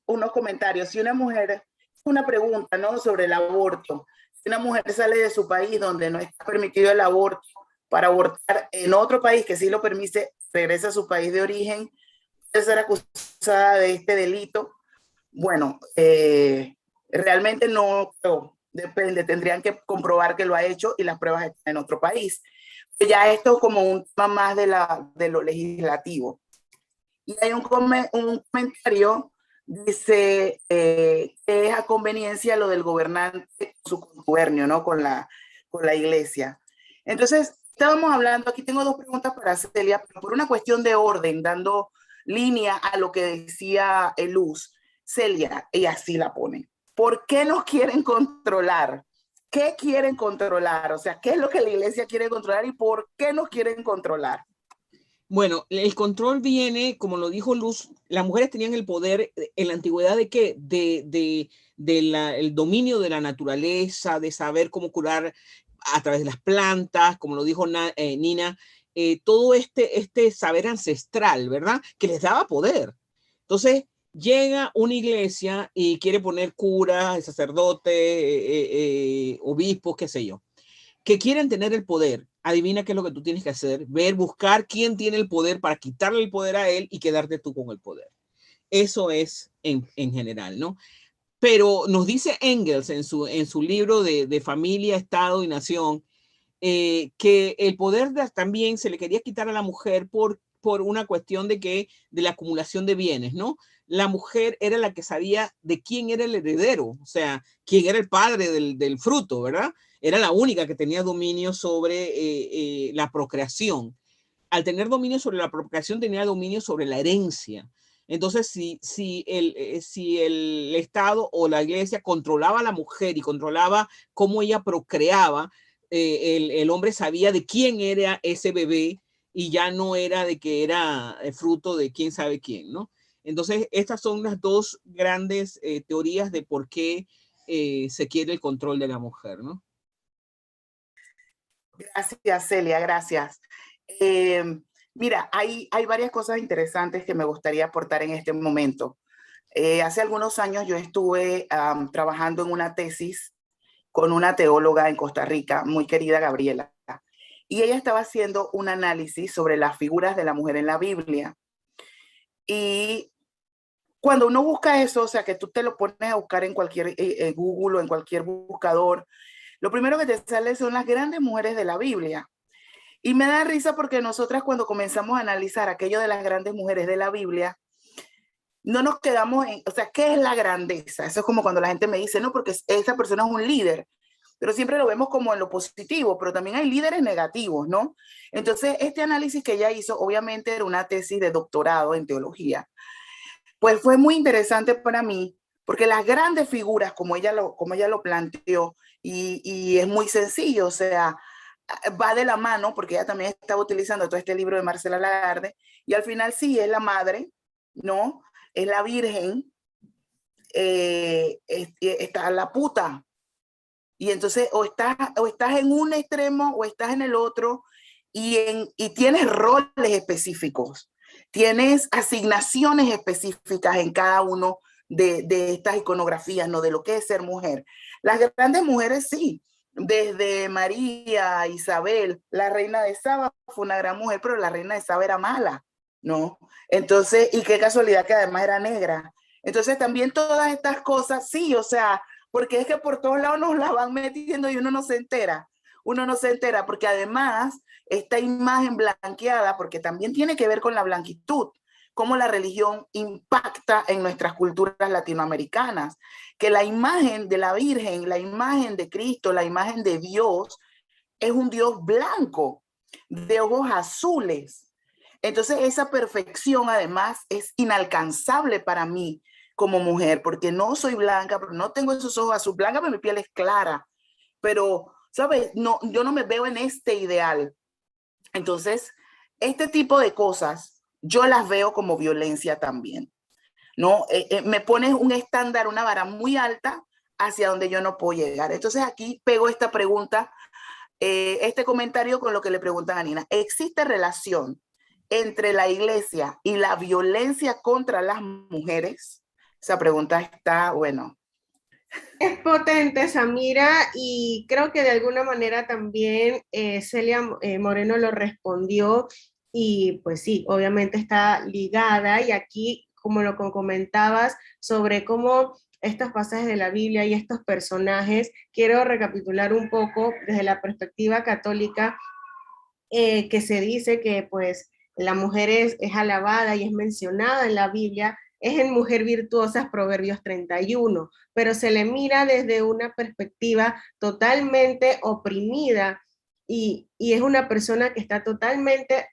unos comentarios. Si una mujer, una pregunta, ¿no?, sobre el aborto. Si una mujer sale de su país donde no está permitido el aborto, para abortar en otro país que sí lo permite, regresa a su país de origen, puede ser acusada de este delito. Bueno, realmente no, depende, tendrían que comprobar que lo ha hecho y las pruebas están en otro país. Ya esto como un tema más de lo legislativo. Y hay un comentario, dice que es a conveniencia lo del gobernante, su contubernio, ¿no?, con la iglesia. Entonces, estábamos hablando, aquí tengo 2 preguntas para Celia, pero por una cuestión de orden, dando línea a lo que decía Luz. Celia, ella sí la pone. ¿Por qué nos quieren controlar? ¿Qué quieren controlar? O sea, ¿qué es lo que la iglesia quiere controlar y por qué nos quieren controlar? Bueno, el control viene, como lo dijo Luz, las mujeres tenían el poder en la antigüedad de ¿qué? El dominio de la naturaleza, de saber cómo curar a través de las plantas, como lo dijo Nina, todo este saber ancestral, ¿verdad? Que les daba poder. Entonces, llega una iglesia y quiere poner curas, sacerdotes, obispos, qué sé yo, que quieren tener el poder. Adivina qué es lo que tú tienes que hacer. Buscar quién tiene el poder para quitarle el poder a él y quedarte tú con el poder. Eso es en general, ¿no? Pero nos dice Engels en su libro de Familia, Estado y Nación, que el poder también se le quería quitar a la mujer por una cuestión de la acumulación de bienes, ¿no? La mujer era la que sabía de quién era el heredero, o sea, quién era el padre del fruto, ¿verdad? Era la única que tenía dominio sobre la procreación. Al tener dominio sobre la procreación, tenía dominio sobre la herencia. Entonces, si el Estado o la iglesia controlaba a la mujer y controlaba cómo ella procreaba, el hombre sabía de quién era ese bebé y ya no era de que era fruto de quién sabe quién, ¿no? Entonces, estas son las dos grandes teorías de por qué se quiere el control de la mujer, ¿no? Gracias, Celia, gracias. Mira, hay varias cosas interesantes que me gustaría aportar en este momento. Hace algunos años yo estuve trabajando en una tesis con una teóloga en Costa Rica, muy querida, Gabriela, y ella estaba haciendo un análisis sobre las figuras de la mujer en la Biblia. Y cuando uno busca eso, o sea, que tú te lo pones a buscar en cualquier Google o en cualquier buscador, lo primero que te sale son las grandes mujeres de la Biblia. Y me da risa porque nosotras cuando comenzamos a analizar aquello de las grandes mujeres de la Biblia, no nos quedamos en, o sea, ¿qué es la grandeza? Eso es como cuando la gente me dice, no, porque esa persona es un líder, pero siempre lo vemos como en lo positivo, pero también hay líderes negativos, ¿no? Entonces, este análisis que ella hizo, obviamente era una tesis de doctorado en teología, pues fue muy interesante para mí, porque las grandes figuras, como ella lo planteó, y es muy sencillo, o sea, va de la mano, porque ella también estaba utilizando todo este libro de Marcela Lagarde, y al final sí, es la madre, ¿no? Es la virgen, está la puta. Y entonces o estás en un extremo o estás en el otro, y tienes roles específicos, tienes asignaciones específicas en cada uno de estas iconografías, ¿no? De lo que es ser mujer. Las grandes mujeres sí, desde María, Isabel, la reina de Saba fue una gran mujer, pero la reina de Saba era mala, ¿no? Entonces, y qué casualidad que además era negra. Entonces también todas estas cosas, sí, o sea, porque es que por todos lados nos la van metiendo y uno no se entera, porque además esta imagen blanqueada, porque también tiene que ver con la blanquitud, cómo la religión impacta en nuestras culturas latinoamericanas, que la imagen de la Virgen, la imagen de Cristo, la imagen de Dios, es un Dios blanco, de ojos azules. Entonces esa perfección además es inalcanzable para mí como mujer, porque no soy blanca, pero no tengo esos ojos azules, blanca, pero mi piel es clara, pero, ¿sabes? No, yo no me veo en este ideal. Entonces, este tipo de cosas, yo las veo como violencia también, ¿no? Me pones un estándar, una vara muy alta hacia donde yo no puedo llegar. Entonces aquí pego esta pregunta, este comentario con lo que le preguntan a Nina. ¿Existe relación entre la iglesia y la violencia contra las mujeres? Esa pregunta está, bueno. Es potente, Samira, y creo que de alguna manera también Celia Moreno lo respondió, y pues sí, obviamente está ligada, y aquí, como lo comentabas, sobre cómo estos pasajes de la Biblia y estos personajes, quiero recapitular un poco desde la perspectiva católica, que se dice que pues la mujer es alabada y es mencionada en la Biblia, es en Mujer Virtuosa, Proverbios 31, pero se le mira desde una perspectiva totalmente oprimida, y es una persona que está totalmente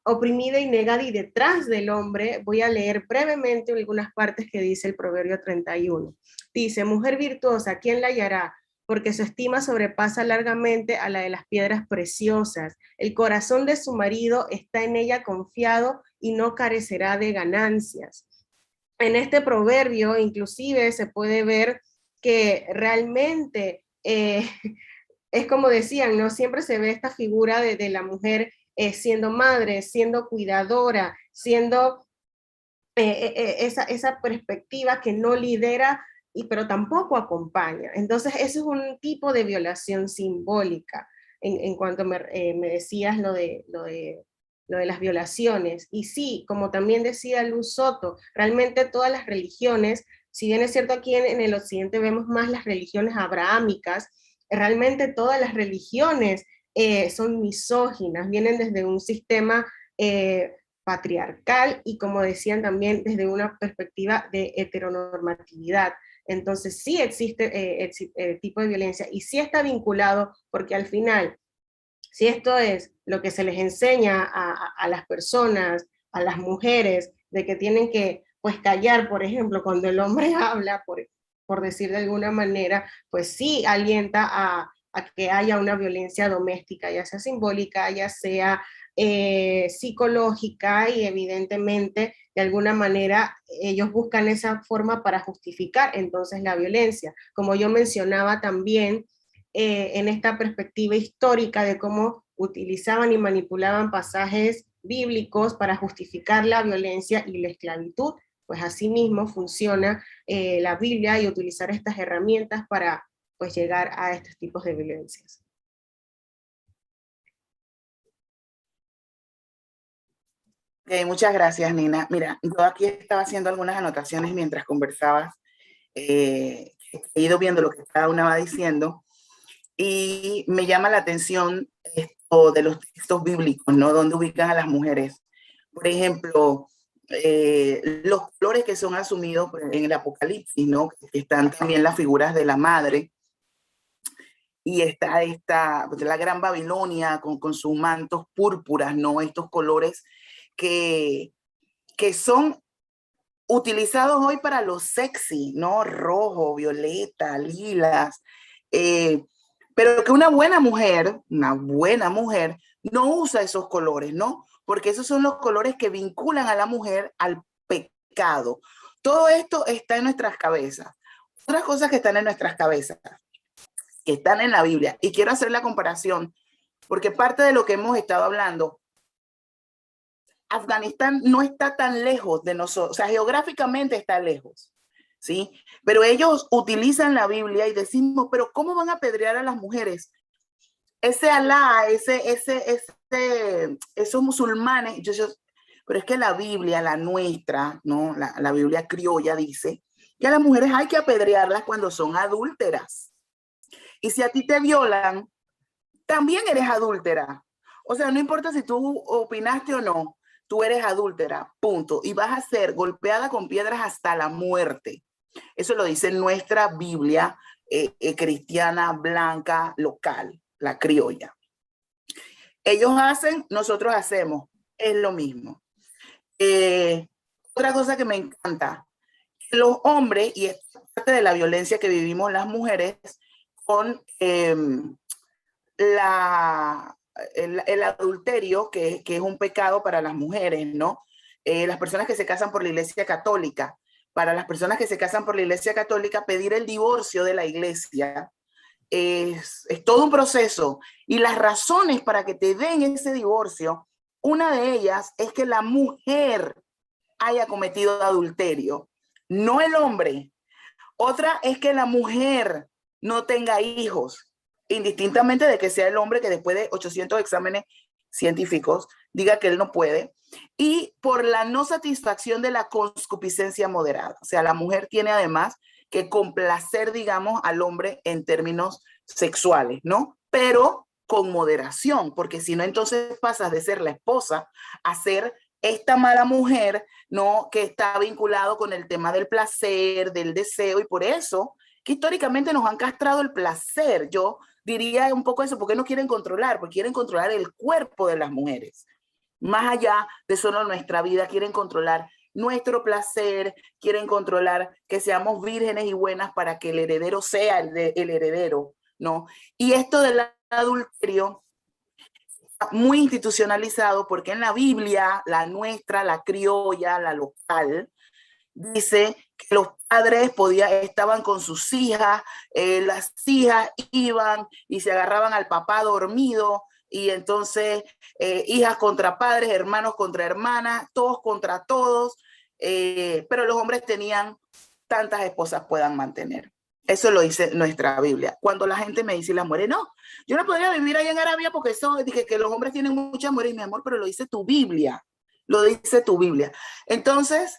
oprimida y negada, y detrás del hombre. Voy a leer brevemente algunas partes que dice el Proverbio 31. Dice: mujer virtuosa, ¿quién la hallará? Porque su estima sobrepasa largamente a la de las piedras preciosas. El corazón de su marido está en ella confiado y no carecerá de ganancias. En este proverbio inclusive se puede ver que realmente es como decían, ¿no? Siempre se ve esta figura de la mujer siendo madre, siendo cuidadora, siendo esa perspectiva que no lidera, pero tampoco acompaña. Entonces, eso es un tipo de violación simbólica, en cuanto me decías lo de las violaciones. Y sí, como también decía Luz Soto, realmente todas las religiones, si bien es cierto aquí en el occidente vemos más las religiones abrahámicas, realmente todas las religiones son misóginas, vienen desde un sistema patriarcal y, como decían también, desde una perspectiva de heteronormatividad. Entonces sí existe el tipo de violencia y sí está vinculado, porque al final, si esto es lo que se les enseña a las personas, a las mujeres, de que tienen que pues callar, por ejemplo, cuando el hombre habla, por decir de alguna manera, pues sí alienta a que haya una violencia doméstica, ya sea simbólica, ya sea psicológica, y evidentemente de alguna manera ellos buscan esa forma para justificar entonces la violencia. Como yo mencionaba también, en esta perspectiva histórica de cómo utilizaban y manipulaban pasajes bíblicos para justificar la violencia y la esclavitud, pues así mismo funciona la Biblia y utilizar estas herramientas para pues llegar a estos tipos de violencias. Okay, muchas gracias, Nina. Mira, yo aquí estaba haciendo algunas anotaciones mientras conversabas. He ido viendo lo que cada una va diciendo y me llama la atención esto de los textos bíblicos, ¿no? Donde ubican a las mujeres. Por ejemplo, los colores que son asumidos en el Apocalipsis, ¿no? Están también las figuras de la madre, y está la Gran Babilonia con sus mantos púrpuras, ¿no? Estos colores que son utilizados hoy para lo sexy, ¿no? Rojo, violeta, lilas, pero que una buena mujer no usa esos colores, ¿no? Porque esos son los colores que vinculan a la mujer al pecado. Todo esto está en nuestras cabezas. Otras cosas que están en nuestras cabezas, que están en la Biblia, y quiero hacer la comparación, porque parte de lo que hemos estado hablando, Afganistán no está tan lejos de nosotros, o sea, geográficamente está lejos, ¿sí? Pero ellos utilizan la Biblia y decimos, pero ¿cómo van a apedrear a las mujeres? Ese Alá, esos musulmanes, pero es que la Biblia, la nuestra, ¿no? La Biblia criolla dice que a las mujeres hay que apedrearlas cuando son adúlteras. Y si a ti te violan, también eres adúltera. O sea, no importa si tú opinaste o no, tú eres adúltera, punto. Y vas a ser golpeada con piedras hasta la muerte. Eso lo dice nuestra Biblia cristiana, blanca, local, la criolla. Ellos hacen, nosotros hacemos, es lo mismo. Otra cosa que me encanta, los hombres, y es parte de la violencia que vivimos las mujeres, con el adulterio, que es un pecado para las mujeres, ¿no? Las personas que se casan por la Iglesia Católica, para las personas que se casan por la Iglesia Católica, pedir el divorcio de la Iglesia es todo un proceso. Y las razones para que te den ese divorcio, una de ellas es que la mujer haya cometido adulterio, no el hombre. Otra es que la mujer no tenga hijos, indistintamente de que sea el hombre que después de 800 exámenes científicos diga que él no puede, y por la no satisfacción de la concupiscencia moderada. O sea, la mujer tiene además que complacer, digamos, al hombre en términos sexuales, ¿no? Pero con moderación, porque si no, entonces pasas de ser la esposa a ser esta mala mujer, ¿no? Que está vinculado con el tema del placer, del deseo, y por eso que históricamente nos han castrado el placer. Yo diría un poco eso, porque no quieren controlar, porque quieren controlar el cuerpo de las mujeres. Más allá de solo nuestra vida, quieren controlar nuestro placer, quieren controlar que seamos vírgenes y buenas para que el heredero sea el heredero, ¿no? Y esto del adulterio muy institucionalizado, porque en la Biblia, la nuestra, la criolla, la local, dice que los padres estaban con sus hijas, las hijas iban y se agarraban al papá dormido, y entonces hijas contra padres, hermanos contra hermanas, todos contra todos, pero los hombres tenían tantas esposas puedan mantener. Eso lo dice nuestra Biblia. Cuando la gente me dice, las mujeres, no, yo no podría vivir allá en Arabia porque eso, dije que los hombres tienen muchas mujeres, mi amor, pero lo dice tu Biblia, lo dice tu Biblia. Entonces,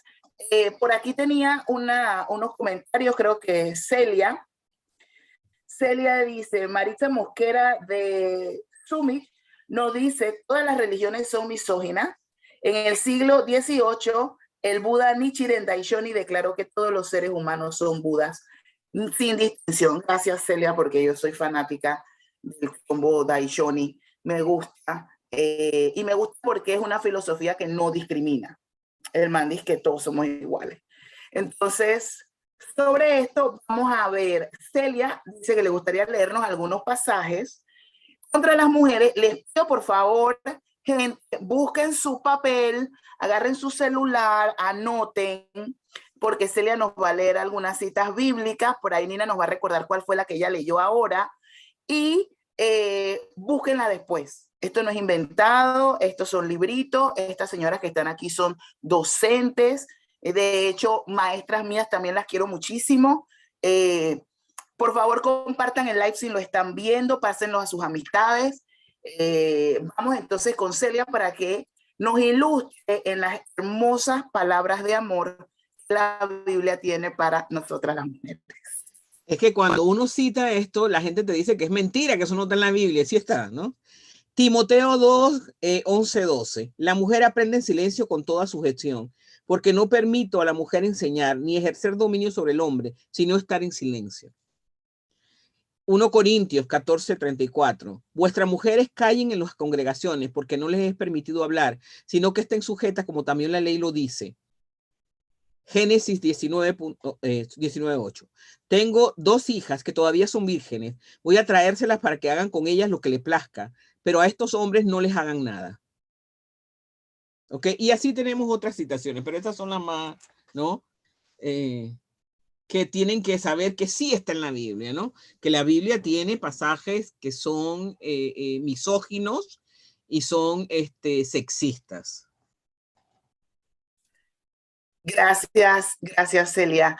por aquí tenía unos comentarios, creo que Celia dice, Maritza Mosquera de Summit nos dice, todas las religiones son misóginas. En el siglo XVIII, el Buda Nichiren Daishonin declaró que todos los seres humanos son budas, sin distinción. Gracias, Celia, porque yo soy fanática del combo Daishonin. Me gusta, y me gusta porque es una filosofía que no discrimina. El man dice que todos somos iguales. Entonces, sobre esto vamos a ver. Celia dice que le gustaría leernos algunos pasajes contra las mujeres. Les pido, por favor, gente, busquen su papel, agarren su celular, anoten, porque Celia nos va a leer algunas citas bíblicas. Por ahí Nina nos va a recordar cuál fue la que ella leyó ahora. Y búsquenla después. Esto no es inventado, estos son libritos. Estas señoras que están aquí son docentes. De hecho, maestras mías, también las quiero muchísimo. Por favor, compartan el live si lo están viendo, pásenlo a sus amistades. Vamos entonces con Celia para que nos ilustre en las hermosas palabras de amor que la Biblia tiene para nosotras las mujeres. Es que cuando uno cita esto, la gente te dice que es mentira, que eso no está en la Biblia. Sí está, ¿no? Timoteo 2, 11, 12. La mujer aprende en silencio con toda sujeción, porque no permito a la mujer enseñar ni ejercer dominio sobre el hombre, sino estar en silencio. 1 Corintios 14, 34. Vuestras mujeres callen en las congregaciones, porque no les es permitido hablar, sino que estén sujetas como también la ley lo dice. Génesis 19:8. Tengo 2 hijas que todavía son vírgenes. Voy a traérselas para que hagan con ellas lo que les plazca, pero a estos hombres no les hagan nada. ¿Ok? Y así tenemos otras citaciones, pero estas son las más, ¿no? Que tienen que saber que sí está en la Biblia, ¿no? Que la Biblia tiene pasajes que son misóginos y son sexistas. Gracias, Celia.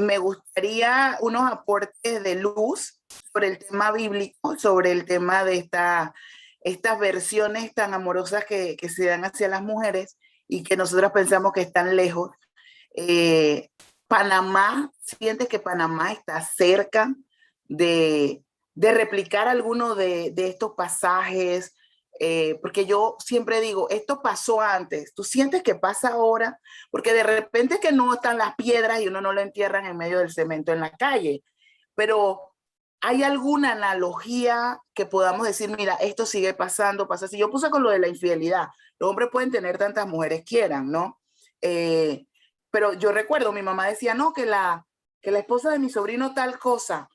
Me gustaría unos aportes de luz sobre el tema bíblico, sobre el tema de estas versiones tan amorosas que se dan hacia las mujeres y que nosotros pensamos que están lejos. Panamá, ¿sientes que Panamá está cerca de replicar alguno de estos pasajes? Porque yo siempre digo, esto pasó antes, ¿tú sientes que pasa ahora? Porque de repente que no están las piedras y uno no lo entierran en medio del cemento en la calle, pero ¿hay alguna analogía que podamos decir, mira, esto sigue pasando, pasa así? Yo puse con lo de la infidelidad, los hombres pueden tener tantas mujeres quieran, ¿no? Pero yo recuerdo, mi mamá decía, no, que la esposa de mi sobrino tal cosa.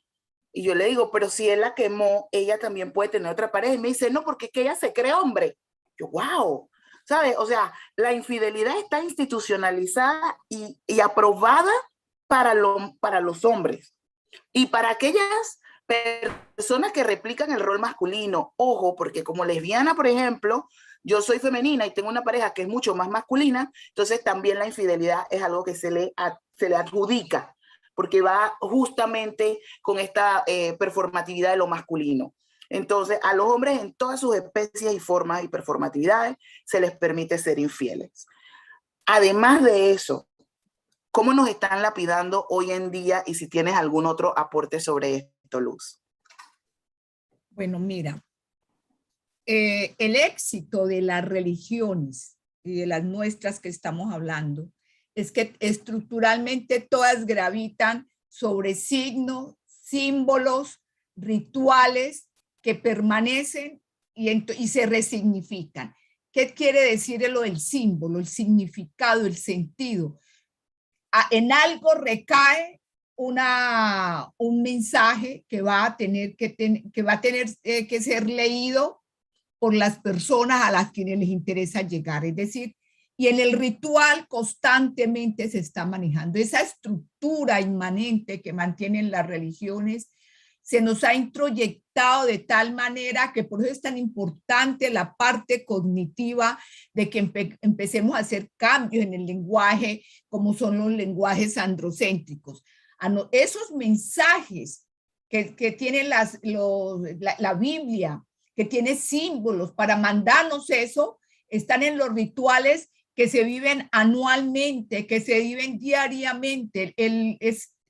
Y yo le digo, pero si él la quemó, ella también puede tener otra pareja. Y me dice, no, porque es que ella se cree hombre. Yo, wow, ¿sabes? O sea, la infidelidad está institucionalizada y aprobada para los hombres. Y para aquellas personas que replican el rol masculino, ojo, porque como lesbiana, por ejemplo, yo soy femenina y tengo una pareja que es mucho más masculina, entonces también la infidelidad es algo que se le adjudica, porque va justamente con esta performatividad de lo masculino. Entonces, a los hombres en todas sus especies y formas y performatividades se les permite ser infieles. Además de eso, ¿cómo nos están lapidando hoy en día? Y si tienes algún otro aporte sobre esto, Luz. Bueno, mira, el éxito de las religiones y de las nuestras que estamos hablando es que estructuralmente todas gravitan sobre signos, símbolos, rituales que permanecen y se resignifican. ¿Qué quiere decir lo del símbolo, el significado, el sentido? En algo recae un mensaje que va a tener que ser leído por las personas a las quienes les interesa llegar. Es decir, Y en el ritual constantemente se está manejando. Esa estructura inmanente que mantienen las religiones se nos ha introyectado de tal manera que por eso es tan importante la parte cognitiva de que empecemos a hacer cambios en el lenguaje, como son los lenguajes androcéntricos. Esos mensajes que tiene la Biblia, que tiene símbolos para mandarnos eso, están en los rituales que se viven anualmente, que se viven diariamente.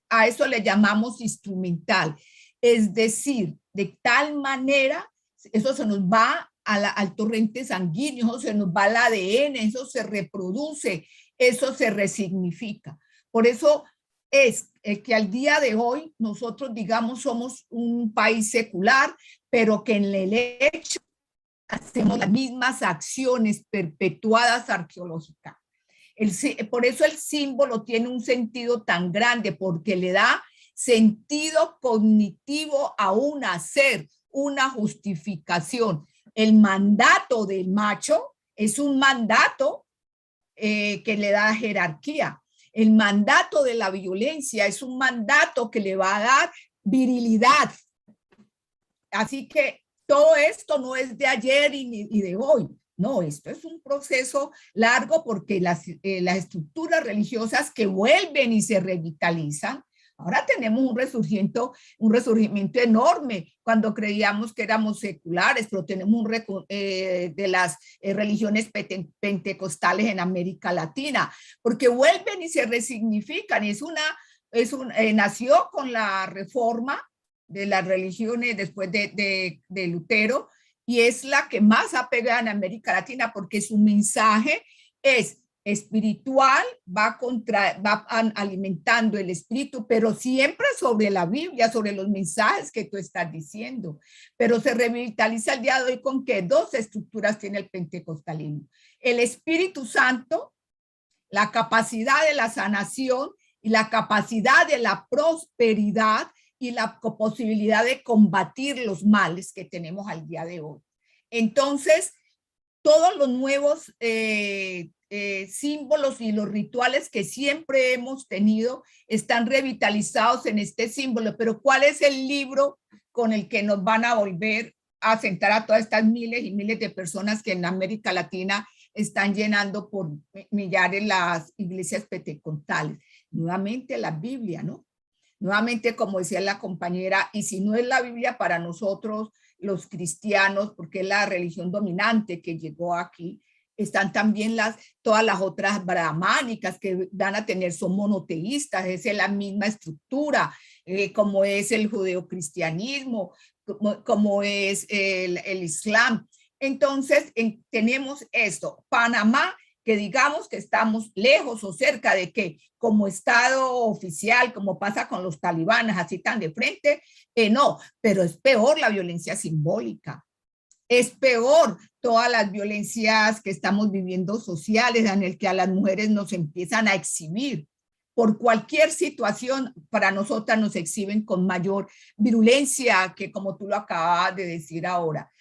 A eso le llamamos instrumental. Es decir, de tal manera, eso se nos va al torrente sanguíneo, eso se nos va al ADN, eso se reproduce, eso se resignifica. Por eso es que al día de hoy nosotros, digamos, somos un país secular, pero que en el hecho hacemos las mismas acciones perpetuadas arqueológicas. Por eso el símbolo tiene un sentido tan grande, porque le da sentido cognitivo a un hacer, una justificación. El mandato del macho es un mandato que le da jerarquía. El mandato de la violencia es un mandato que le va a dar virilidad. Así que todo esto no es de ayer y de hoy. No, esto es un proceso largo, porque las estructuras religiosas que vuelven y se revitalizan. Ahora tenemos un resurgimiento enorme cuando creíamos que éramos seculares, pero tenemos de las religiones pentecostales en América Latina, porque vuelven y se resignifican. Nació con la reforma de las religiones después de Lutero, y es la que más ha pegado en América Latina, porque su mensaje es espiritual, va alimentando el espíritu, pero siempre sobre la Biblia, sobre los mensajes que tú estás diciendo. Pero se revitaliza el día de hoy con que dos estructuras tiene el pentecostalismo: el Espíritu Santo, la capacidad de la sanación y la capacidad de la prosperidad y la posibilidad de combatir los males que tenemos al día de hoy. Entonces, todos los nuevos símbolos y los rituales que siempre hemos tenido están revitalizados en este símbolo. Pero ¿cuál es el libro con el que nos van a volver a sentar a todas estas miles y miles de personas que en América Latina están llenando por millares las iglesias pentecostales? Nuevamente la Biblia, ¿no? Nuevamente, como decía la compañera, y si no es la Biblia para nosotros, los cristianos, porque es la religión dominante que llegó aquí, están también todas las otras brahmánicas que van a tener, son monoteístas, es la misma estructura, como es el judeocristianismo, como es el Islam. Entonces, tenemos esto. Panamá, que digamos que estamos lejos o cerca de que como Estado oficial, como pasa con los talibanes, así tan de frente, no, pero es peor la violencia simbólica. Es peor todas las violencias que estamos viviendo sociales, en el que a las mujeres nos empiezan a exhibir. Por cualquier situación, para nosotras nos exhiben con mayor virulencia que, como tú lo acabas de decir ahora.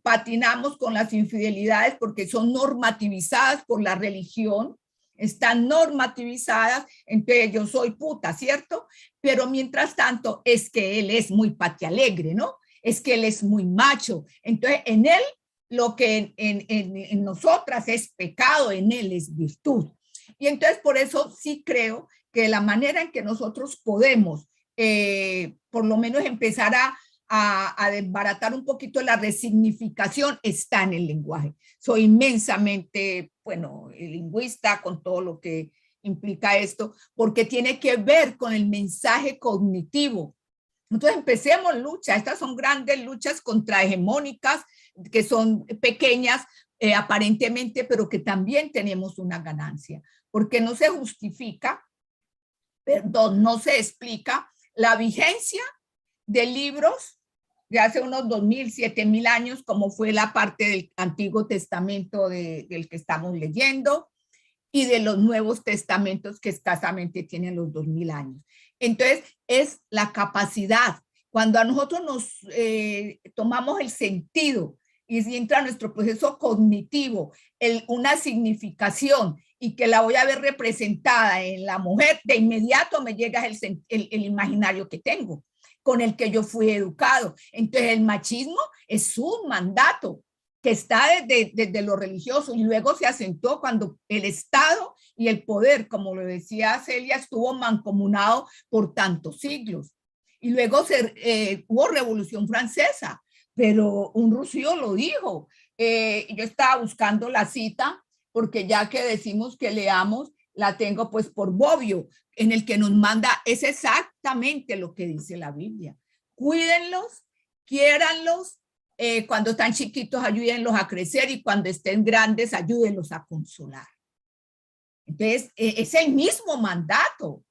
Patinamos con las infidelidades porque son normativizadas por la religión, están normativizadas. Entonces yo soy puta, ¿cierto? Pero mientras tanto es que él es muy patialegre, ¿no? Es que él es muy macho. Entonces en él, lo que en nosotras es pecado, en él es virtud. Y entonces por eso sí creo que la manera en que nosotros podemos por lo menos empezar a desbaratar un poquito la resignificación está en el lenguaje. Soy inmensamente, lingüista, con todo lo que implica esto, porque tiene que ver con el mensaje cognitivo. Entonces empecemos lucha. Estas son grandes luchas contrahegemónicas, que son pequeñas aparentemente, pero que también tenemos una ganancia, porque no se justifica, no se explica la vigencia de libros de hace unos 2000, 7000 años, como fue la parte del Antiguo Testamento del que estamos leyendo, y de los Nuevos Testamentos que escasamente tienen los 2000 años. Entonces, es la capacidad. Cuando a nosotros nos tomamos el sentido y si entra nuestro proceso cognitivo, una significación y que la voy a ver representada en la mujer, de inmediato me llega el imaginario que tengo, con el que yo fui educado. Entonces el machismo es un mandato que está desde lo religioso y luego se asentó cuando el Estado y el poder, como lo decía Celia, estuvo mancomunado por tantos siglos. Y luego hubo Revolución Francesa, pero un Rousseau lo dijo. Yo estaba buscando la cita porque ya que decimos que leamos, la tengo pues por Bobbio, en el que nos manda, es exactamente lo que dice la Biblia. Cuídenlos, quiéranlos, cuando están chiquitos ayúdenlos a crecer y cuando estén grandes ayúdenlos a consolar. Entonces, es el mismo mandato.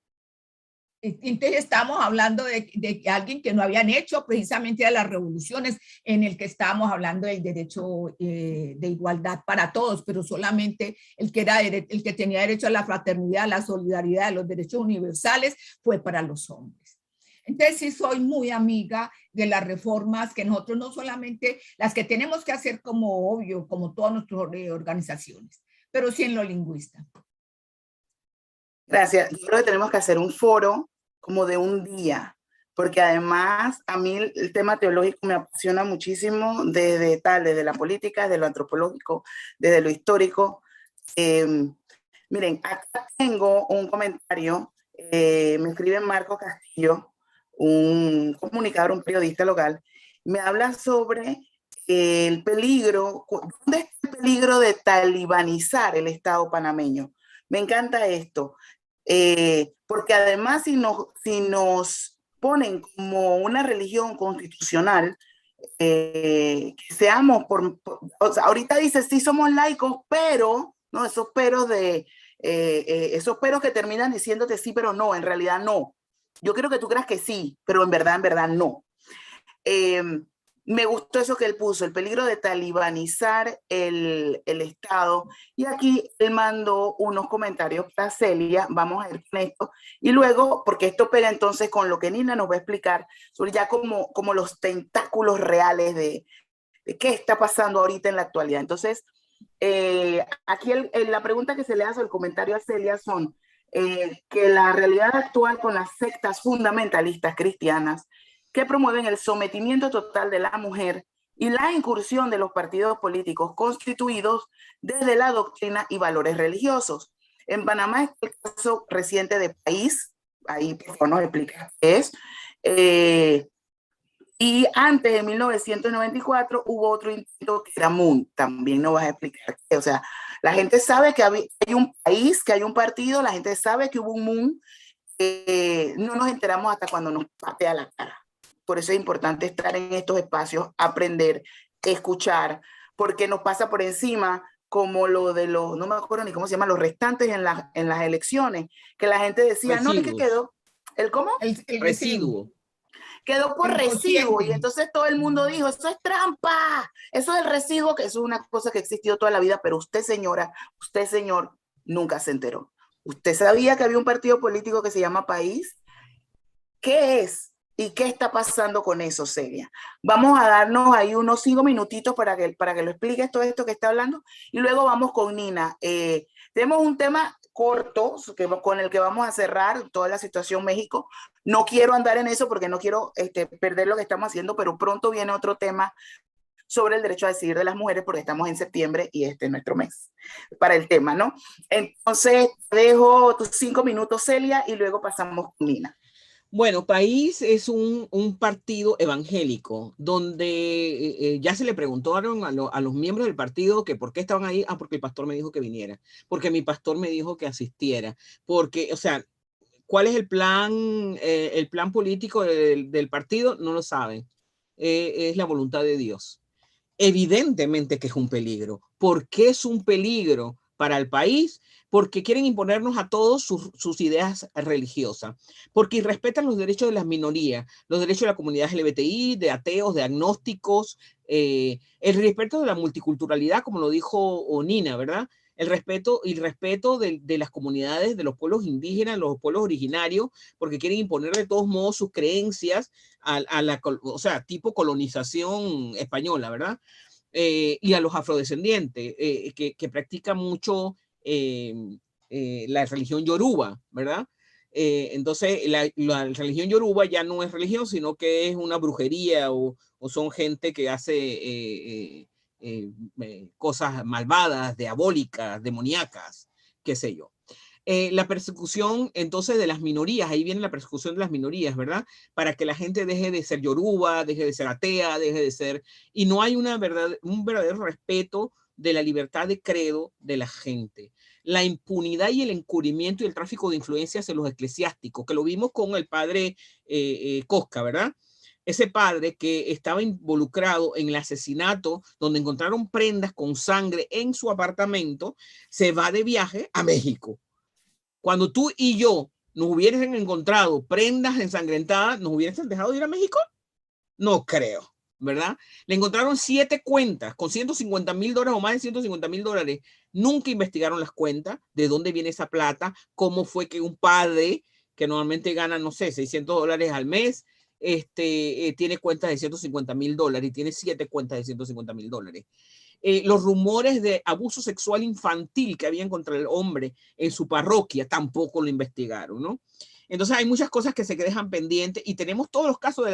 Entonces estamos hablando de alguien que no habían hecho precisamente de las revoluciones, en el que estábamos hablando del derecho de igualdad para todos, pero solamente el que tenía derecho a la fraternidad, a la solidaridad, a los derechos universales, fue para los hombres. Entonces sí soy muy amiga de las reformas que nosotros no solamente las que tenemos que hacer como obvio, como todas nuestras organizaciones, pero sí en lo lingüista. Gracias. Yo creo que tenemos que hacer un foro como de un día, porque además a mí el tema teológico me apasiona muchísimo desde la política, desde lo antropológico, desde lo histórico. Miren, acá tengo un comentario, me escribe Marco Castillo, un comunicador, un periodista local, me habla sobre el peligro, ¿dónde está el peligro de talibanizar el Estado panameño? Me encanta esto. Porque además si nos ponen como una religión constitucional, que seamos o sea, ahorita dice sí somos laicos, pero, ¿no? Esos peros que terminan diciéndote sí, pero no, en realidad no. Yo quiero que tú creas que sí, pero en verdad no. Me gustó eso que él puso, el peligro de talibanizar el Estado. Y aquí él mandó unos comentarios para Celia, vamos a ir con esto. Y luego, porque esto pega entonces con lo que Nina nos va a explicar, sobre ya como los tentáculos reales de qué está pasando ahorita en la actualidad. Entonces, aquí la pregunta que se le hace, el comentario a Celia son que la realidad actual con las sectas fundamentalistas cristianas que promueven el sometimiento total de la mujer y la incursión de los partidos políticos constituidos desde la doctrina y valores religiosos. En Panamá es el caso reciente de País, ahí por favor nos explica qué es, y antes de 1994 hubo otro intento que era MUN, también nos vas a explicar qué, o sea, la gente sabe que hay un país, que hay un partido, la gente sabe que hubo un MUN, no nos enteramos hasta cuando nos patea la cara. Por eso es importante estar en estos espacios, aprender, escuchar, porque nos pasa por encima como lo de los, no me acuerdo ni cómo se llama, los restantes en las elecciones, que la gente decía, residuos. no, es que quedó, ¿el cómo? El residuo. Quedó por residuo, y entonces todo el mundo dijo, eso es trampa, eso del residuo, que eso es una cosa que ha existido toda la vida, pero usted señora, usted señor, nunca se enteró. ¿Usted sabía que había un partido político que se llama País? ¿Qué es? ¿Y qué está pasando con eso, Celia? Vamos a darnos ahí unos 5 minutitos para que lo expliques todo esto que está hablando y luego vamos con Nina. Tenemos un tema corto con el que vamos a cerrar toda la situación México. No quiero andar en eso porque no quiero perder lo que estamos haciendo, pero pronto viene otro tema sobre el derecho a decidir de las mujeres porque estamos en septiembre y este es nuestro mes para el tema, ¿no? Entonces, dejo tus 5 minutos, Celia, y luego pasamos con Nina. Bueno, País es un partido evangélico donde ya se le preguntaron a los miembros del partido que por qué estaban ahí. Ah, porque el pastor me dijo que viniera, porque mi pastor me dijo que asistiera, porque, o sea, ¿cuál es el plan político del partido? No lo saben. Es la voluntad de Dios. Evidentemente que es un peligro. ¿Por qué es un peligro para el país? Porque quieren imponernos a todos sus ideas religiosas, porque irrespetan los derechos de las minorías, los derechos de la comunidad LGBTI, de ateos, de agnósticos, el respeto de la multiculturalidad, como lo dijo Nina, ¿verdad? El respeto de las comunidades, de los pueblos indígenas, los pueblos originarios, porque quieren imponer de todos modos sus creencias o sea, tipo colonización española, ¿verdad? y a los afrodescendientes, que practican mucho la religión yoruba, ¿verdad? Entonces, la religión yoruba ya no es religión, sino que es una brujería o son gente que hace cosas malvadas, diabólicas, demoníacas, qué sé yo. La persecución entonces de las minorías, ahí viene la persecución de las minorías, ¿verdad? Para que la gente deje de ser yoruba, deje de ser atea, deje de ser... Y no hay un verdadero respeto de la libertad de credo de la gente. La impunidad y el encubrimiento y el tráfico de influencias en los eclesiásticos, que lo vimos con el padre Cosca, ¿verdad? Ese padre que estaba involucrado en el asesinato, donde encontraron prendas con sangre en su apartamento, se va de viaje a México. Cuando tú y yo nos hubiesen encontrado prendas ensangrentadas, ¿nos hubiesen dejado de ir a México? No creo, ¿verdad? Le encontraron 7 cuentas con $150,000 o más de $150,000. Nunca investigaron las cuentas, de dónde viene esa plata, cómo fue que un padre que normalmente gana, no sé, $600 al mes, tiene cuentas de $150,000 y tiene 7 cuentas de $150,000. Los rumores de abuso sexual infantil que habían contra el hombre en su parroquia tampoco lo investigaron, ¿no? Entonces hay muchas cosas que se dejan pendientes y tenemos todos los casos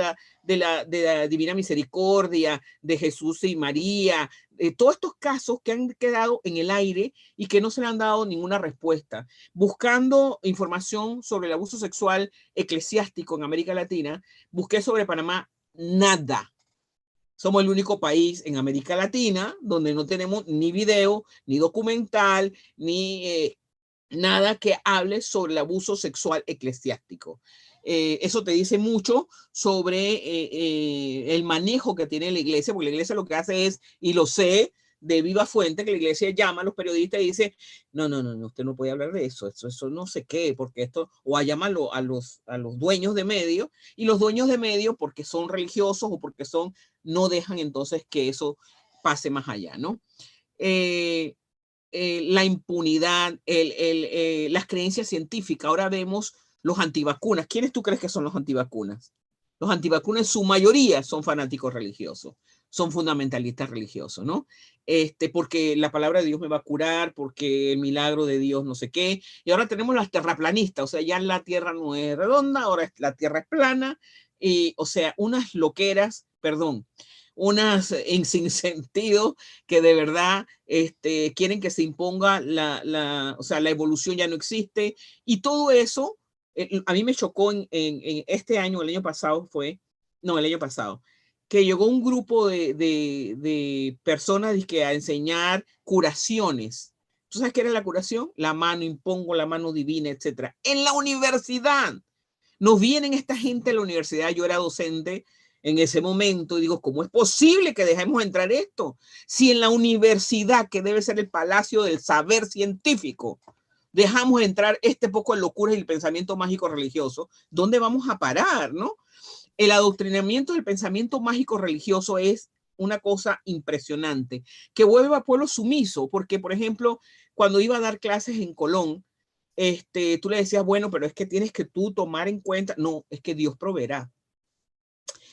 de la Divina Misericordia, de Jesús y María, todos estos casos que han quedado en el aire y que no se le han dado ninguna respuesta. Buscando información sobre el abuso sexual eclesiástico en América Latina, busqué sobre Panamá, nada. Somos el único país en América Latina donde no tenemos ni video, ni documental, ni nada que hable sobre el abuso sexual eclesiástico. Eso te dice mucho sobre el manejo que tiene la iglesia, porque la iglesia lo que hace es, y lo sé de viva fuente, que la iglesia llama a los periodistas y dice, no, usted no puede hablar de eso no sé qué, porque esto, o a llamarlo a los dueños de medios, y los dueños de medios, porque son religiosos o porque son, no dejan entonces que eso pase más allá, ¿no? La impunidad, las creencias científicas. Ahora vemos los antivacunas. ¿Quiénes tú crees que son los antivacunas? Los antivacunas en su mayoría son fanáticos religiosos, son fundamentalistas religiosos, ¿no? Porque la palabra de Dios me va a curar, porque el milagro de Dios no sé qué. Y ahora tenemos las terraplanistas, o sea, ya la tierra no es redonda, ahora la tierra es plana. Y, o sea, unas loqueras, perdón, unas sin sentido que de verdad quieren que se imponga o sea, la evolución ya no existe. Y todo eso, a mí me chocó en este año, el año pasado que llegó un grupo de personas a enseñar curaciones. ¿Tú sabes qué era la curación? La mano, impongo la mano divina, etcétera. En la universidad. Nos vienen esta gente a la universidad, yo era docente en ese momento y digo, ¿cómo es posible que dejemos entrar esto? Si en la universidad, que debe ser el palacio del saber científico, dejamos entrar poco de locuras y el pensamiento mágico religioso, ¿dónde vamos a parar, no? El adoctrinamiento del pensamiento mágico religioso es una cosa impresionante, que vuelve a pueblo sumiso, porque, por ejemplo, cuando iba a dar clases en Colón, tú le decías, bueno, pero es que tienes que tú tomar en cuenta, no, es que Dios proveerá.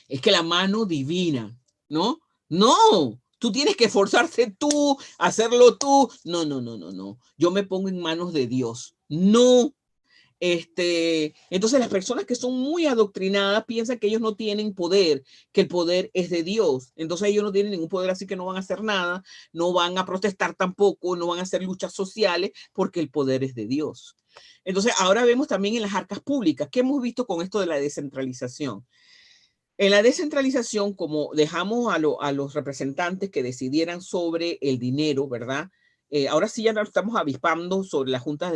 Es que la mano divina, ¿no? No, tú tienes que esforzarte tú, hacerlo tú. No. Yo me pongo en manos de Dios. No. Entonces las personas que son muy adoctrinadas piensan que ellos no tienen poder, que el poder es de Dios. Entonces ellos no tienen ningún poder, así que no van a hacer nada, no van a protestar tampoco, no van a hacer luchas sociales porque el poder es de Dios. Entonces ahora vemos también en las arcas públicas, ¿qué hemos visto con esto de la descentralización? En la descentralización, como dejamos a los representantes que decidieran sobre el dinero, ¿verdad? Ahora sí ya nos estamos avispando sobre las juntas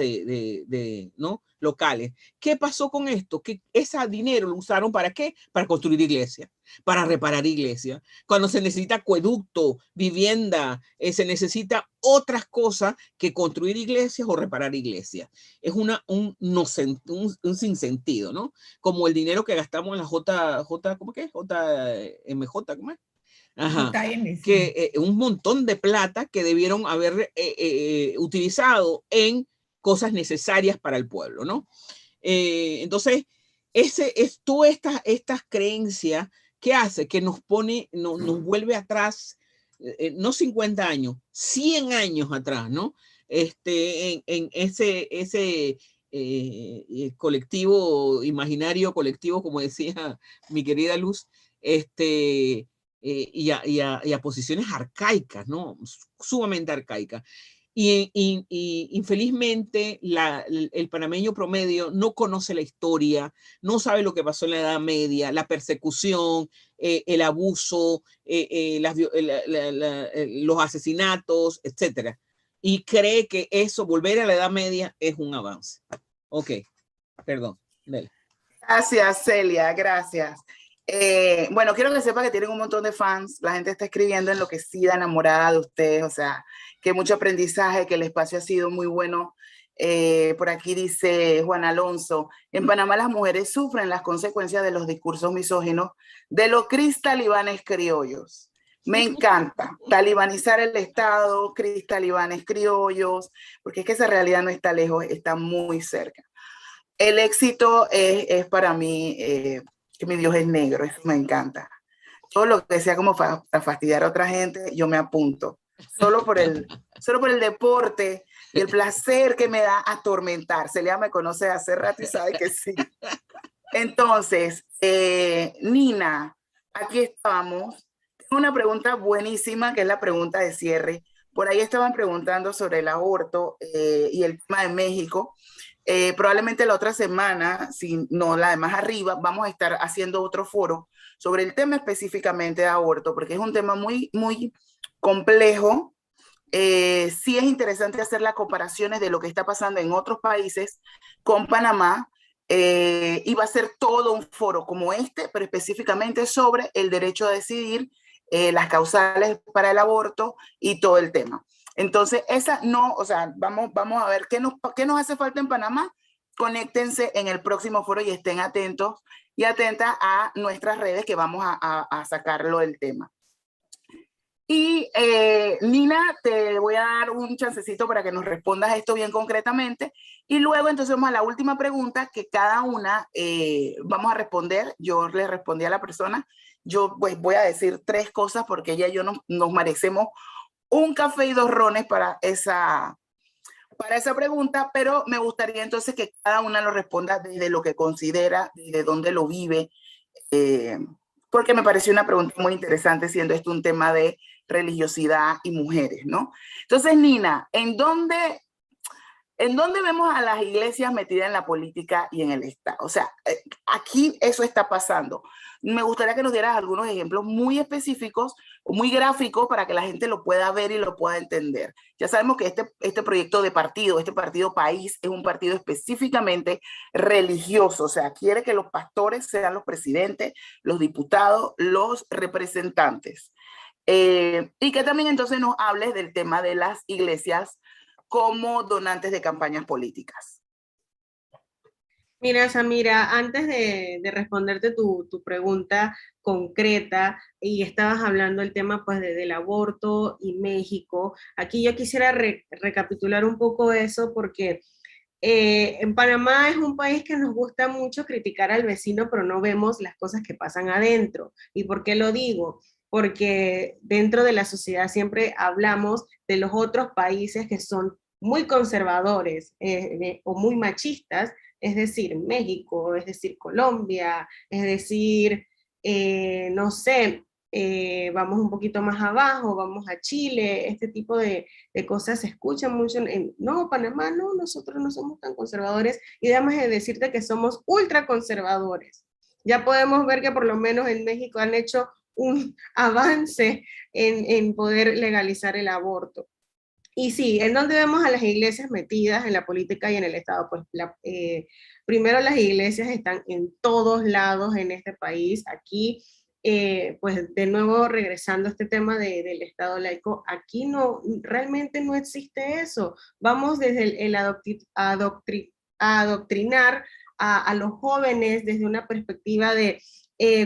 ¿no? locales. ¿Qué pasó con esto? Que ese dinero lo usaron ¿para qué? Para construir iglesias, para reparar iglesias. Cuando se necesita acueducto, vivienda, se necesita otras cosas que construir iglesias o reparar iglesias. Es un sinsentido, ¿no? Como el dinero que gastamos en la ¿cómo que es? JMJ, ¿cómo es? Ajá, JM, sí. que un montón de plata que debieron haber utilizado en cosas necesarias para el pueblo, ¿no? Entonces, todas estas creencias que hace que nos vuelve atrás no 50 años, 100 años atrás, ¿no? En ese colectivo, imaginario colectivo, como decía mi querida Luz, y a posiciones arcaicas, ¿no? Sumamente arcaicas. Y infelizmente el panameño promedio no conoce la historia, no sabe lo que pasó en la Edad Media, la persecución, el abuso, los asesinatos, etc. Y cree que eso, volver a la Edad Media, es un avance. Ok, perdón. Dale. Gracias, Celia, gracias. Bueno, quiero que sepa que tienen un montón de fans, la gente está escribiendo enloquecida, enamorada de ustedes, o sea, que mucho aprendizaje, que el espacio ha sido muy bueno. Por aquí dice Juan Alonso, en Panamá las mujeres sufren las consecuencias de los discursos misóginos de los cristalibanes criollos. Me encanta talibanizar el Estado, cristalibanes criollos, porque es que esa realidad no está lejos, está muy cerca. El éxito es para mí que mi Dios es negro, eso me encanta. Todo lo que sea como para fastidiar a otra gente, yo me apunto. Solo por el deporte y el placer que me da atormentar. Celia me conoce hace rato y sabe que sí. Entonces, Nina, aquí estamos. Tengo una pregunta buenísima, que es la pregunta de cierre. Por ahí estaban preguntando sobre el aborto y el tema de México. Probablemente la otra semana, si no la de más arriba, vamos a estar haciendo otro foro sobre el tema específicamente de aborto, porque es un tema muy, muy complejo. Sí es interesante hacer las comparaciones de lo que está pasando en otros países con Panamá, y va a ser todo un foro como este, pero específicamente sobre el derecho a decidir, las causales para el aborto y todo el tema. Entonces, esa no, o sea, vamos a ver qué nos hace falta en Panamá. Conéctense en el próximo foro y estén atentos y atentas a nuestras redes, que vamos a sacarlo del tema. Y Nina, te voy a dar un chancecito para que nos respondas esto bien concretamente. Y luego entonces vamos a la última pregunta, que cada una vamos a responder. Yo le respondí a la persona. Yo pues voy a decir 3 cosas porque ella y yo nos merecemos un café y 2 rones para esa pregunta, pero me gustaría entonces que cada una lo responda desde lo que considera, desde dónde lo vive, porque me pareció una pregunta muy interesante, siendo esto un tema de religiosidad y mujeres, ¿no? Entonces, Nina, ¿en dónde vemos a las iglesias metidas en la política y en el Estado? O sea, aquí eso está pasando. Me gustaría que nos dieras algunos ejemplos muy específicos, muy gráficos, para que la gente lo pueda ver y lo pueda entender. Ya sabemos que este proyecto de partido, este partido país, es un partido específicamente religioso. O sea, quiere que los pastores sean los presidentes, los diputados, los representantes. Y que también entonces nos hables del tema de las iglesias como donantes de campañas políticas. Mira, Samira, antes de responderte tu pregunta concreta, y estabas hablando del tema pues del aborto y México, aquí yo quisiera recapitular un poco eso, porque en Panamá es un país que nos gusta mucho criticar al vecino, pero no vemos las cosas que pasan adentro. ¿Y por qué lo digo? Porque dentro de la sociedad siempre hablamos de los otros países que son muy conservadores o muy machistas, es decir, México, es decir, Colombia, es decir, no sé, vamos un poquito más abajo, vamos a Chile, este tipo de cosas se escuchan mucho no, Panamá, no, nosotros no somos tan conservadores, y déjame decirte que somos ultra conservadores. Ya podemos ver que por lo menos en México han hecho un avance en poder legalizar el aborto. Y sí, ¿en dónde vemos a las iglesias metidas en la política y en el Estado? Pues primero, las iglesias están en todos lados en este país. Aquí, pues de nuevo regresando a este tema del Estado laico, aquí realmente no existe eso. Vamos desde el adoctrinar a los jóvenes desde una perspectiva de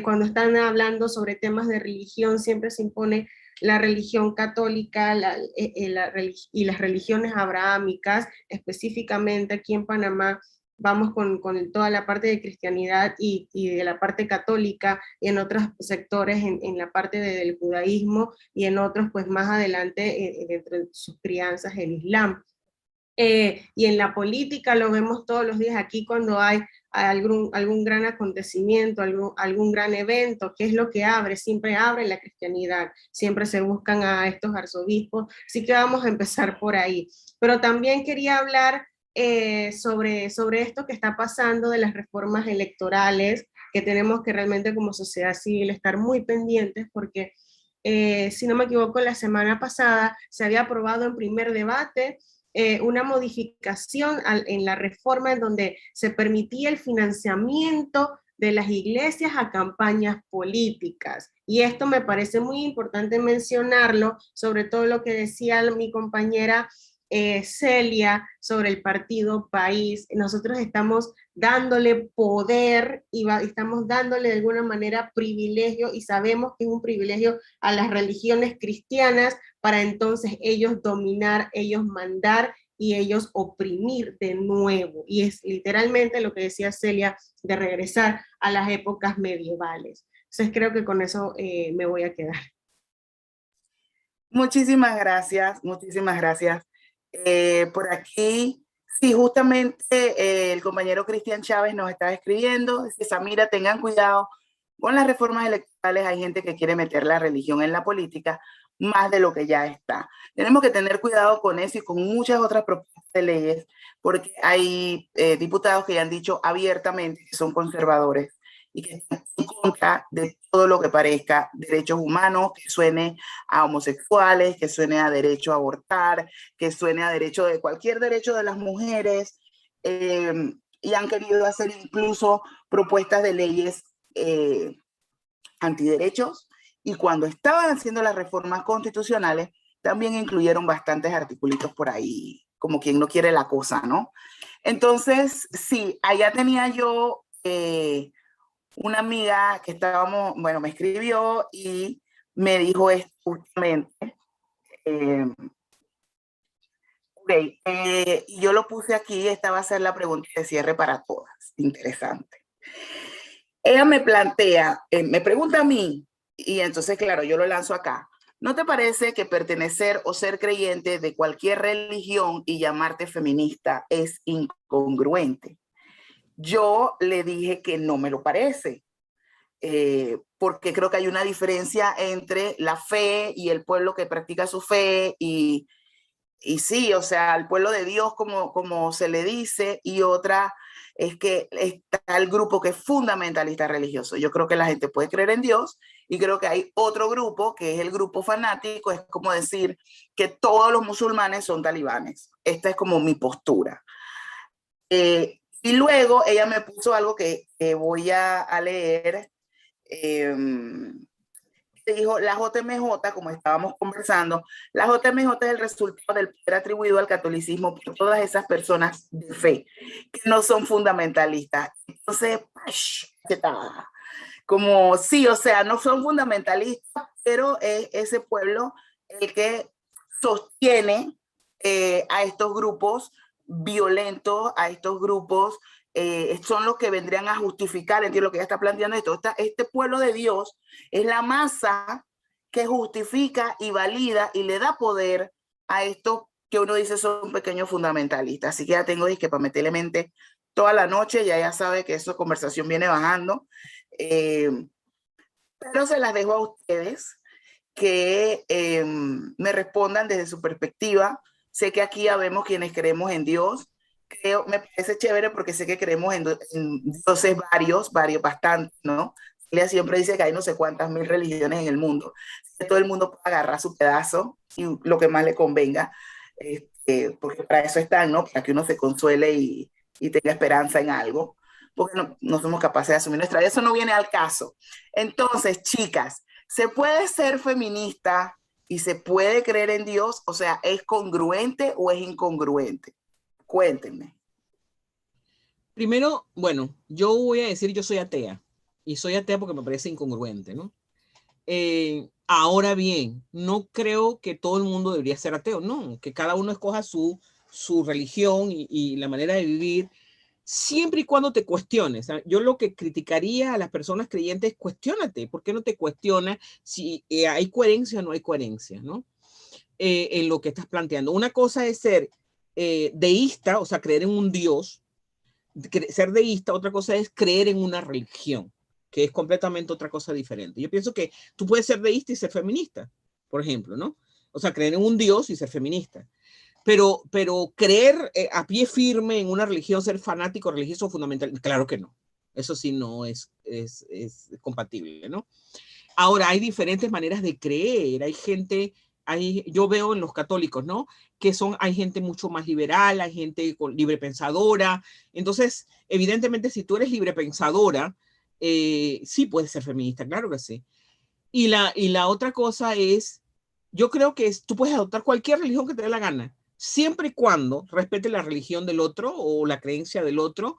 cuando están hablando sobre temas de religión, siempre se impone la religión católica y las religiones abrahámicas. Específicamente aquí en Panamá vamos con toda la parte de cristianidad y de la parte católica, y en otros sectores en la parte del judaísmo, y en otros pues más adelante dentro de sus crianzas el islam. Y en la política lo vemos todos los días aquí cuando hay algún gran acontecimiento, algún gran evento. ¿Qué es lo que abre? Siempre abre la cristianidad, siempre se buscan a estos arzobispos, así que vamos a empezar por ahí. Pero también quería hablar sobre esto que está pasando de las reformas electorales, que tenemos que realmente como sociedad civil estar muy pendientes, porque si no me equivoco, la semana pasada se había aprobado en primer debate una modificación en la reforma en donde se permitía el financiamiento de las iglesias a campañas políticas. Y esto me parece muy importante mencionarlo, sobre todo lo que decía mi compañera Celia sobre el partido País. Nosotros estamos dándole poder y estamos dándole de alguna manera privilegio, y sabemos que es un privilegio a las religiones cristianas para entonces ellos dominar, ellos mandar y ellos oprimir de nuevo. Y es literalmente lo que decía Celia, de regresar a las épocas medievales. Entonces creo que con eso me voy a quedar. Muchísimas gracias, muchísimas gracias. Por aquí, sí, justamente el compañero Cristian Chávez nos está escribiendo, dice: Samira, tengan cuidado con las reformas electorales, hay gente que quiere meter la religión en la política más de lo que ya está. Tenemos que tener cuidado con eso y con muchas otras propuestas de leyes, porque hay diputados que ya han dicho abiertamente que son conservadores y que están en contra de todo lo que parezca derechos humanos, que suene a homosexuales, que suene a derecho a abortar, que suene a derecho de cualquier derecho de las mujeres, y han querido hacer incluso propuestas de leyes antiderechos, y cuando estaban haciendo las reformas constitucionales también incluyeron bastantes articulitos por ahí, como quien no quiere la cosa, ¿no? Entonces, sí, allá tenía yo una amiga que estábamos, bueno, me escribió y me dijo esto justamente. Y yo lo puse aquí, esta va a ser la pregunta de cierre para todas. Interesante. Ella me plantea, me pregunta a mí, y entonces, claro, yo lo lanzo acá. ¿No te parece que pertenecer o ser creyente de cualquier religión y llamarte feminista es incongruente? Yo le dije que no me lo parece, porque creo que hay una diferencia entre la fe y el pueblo que practica su fe, y sí, o sea, el pueblo de Dios, como se le dice, y otra es que está el grupo que es fundamentalista religioso. Yo creo que la gente puede creer en Dios, y creo que hay otro grupo que es el grupo fanático. Es como decir que todos los musulmanes son talibanes. Esta es como mi postura. Y luego ella me puso algo que voy a leer. Dijo: la JMJ, como estábamos conversando, la JMJ es el resultado del poder atribuido al catolicismo por todas esas personas de fe que no son fundamentalistas. Entonces, como sí, o sea, no son fundamentalistas, pero es ese pueblo el que sostiene a estos grupos violentos, a estos grupos, son los que vendrían a justificar, entiendo lo que ella está planteando esto. Este pueblo de Dios es la masa que justifica y valida y le da poder a estos que uno dice son pequeños fundamentalistas. Así que ya tengo disque para meterle mente toda la noche, ya sabe que esa conversación viene bajando, pero se las dejo a ustedes que me respondan desde su perspectiva. Sé que aquí ya vemos quienes creemos en Dios. Creo, me parece chévere porque sé que creemos en dioses varios, bastantes, ¿no? Ella siempre dice que hay no sé cuántas mil religiones en el mundo. Que todo el mundo puede agarrar su pedazo y lo que más le convenga, porque para eso están, ¿no? Para que uno se consuele y tenga esperanza en algo, porque no somos capaces de asumir nuestra vida. Eso no viene al caso. Entonces, chicas, ¿se puede ser feminista y se puede creer en Dios? O sea, ¿es congruente o es incongruente? Cuéntenme. Primero, bueno, yo voy a decir, yo soy atea, y soy atea porque me parece incongruente, ¿no? Ahora bien, no creo que todo el mundo debería ser ateo, no, que cada uno escoja su religión y la manera de vivir. siempre y cuando te cuestiones. Yo lo que criticaría a las personas creyentes es cuestiónate. ¿Por qué no te cuestionas si hay coherencia o no hay coherencia, ¿no? En lo que estás planteando. Una cosa es ser deísta, o sea, creer en un Dios, ser deísta. Otra cosa es creer en una religión, que es completamente otra cosa diferente. Yo pienso que tú puedes ser deísta y ser feminista, por ejemplo, ¿no? O sea, creer en un Dios y ser feminista. Pero creer a pie firme en una religión, ser fanático religioso fundamental, claro que no. Eso sí no es compatible, ¿no? Ahora, hay diferentes maneras de creer. Hay gente, yo veo en los católicos, ¿no? Que hay gente mucho más liberal, hay gente libre pensadora. Entonces, evidentemente, si tú eres libre pensadora, sí puedes ser feminista, claro que sí. Y la otra cosa es, yo creo que tú puedes adoptar cualquier religión que te dé la gana, siempre y cuando respete la religión del otro o la creencia del otro,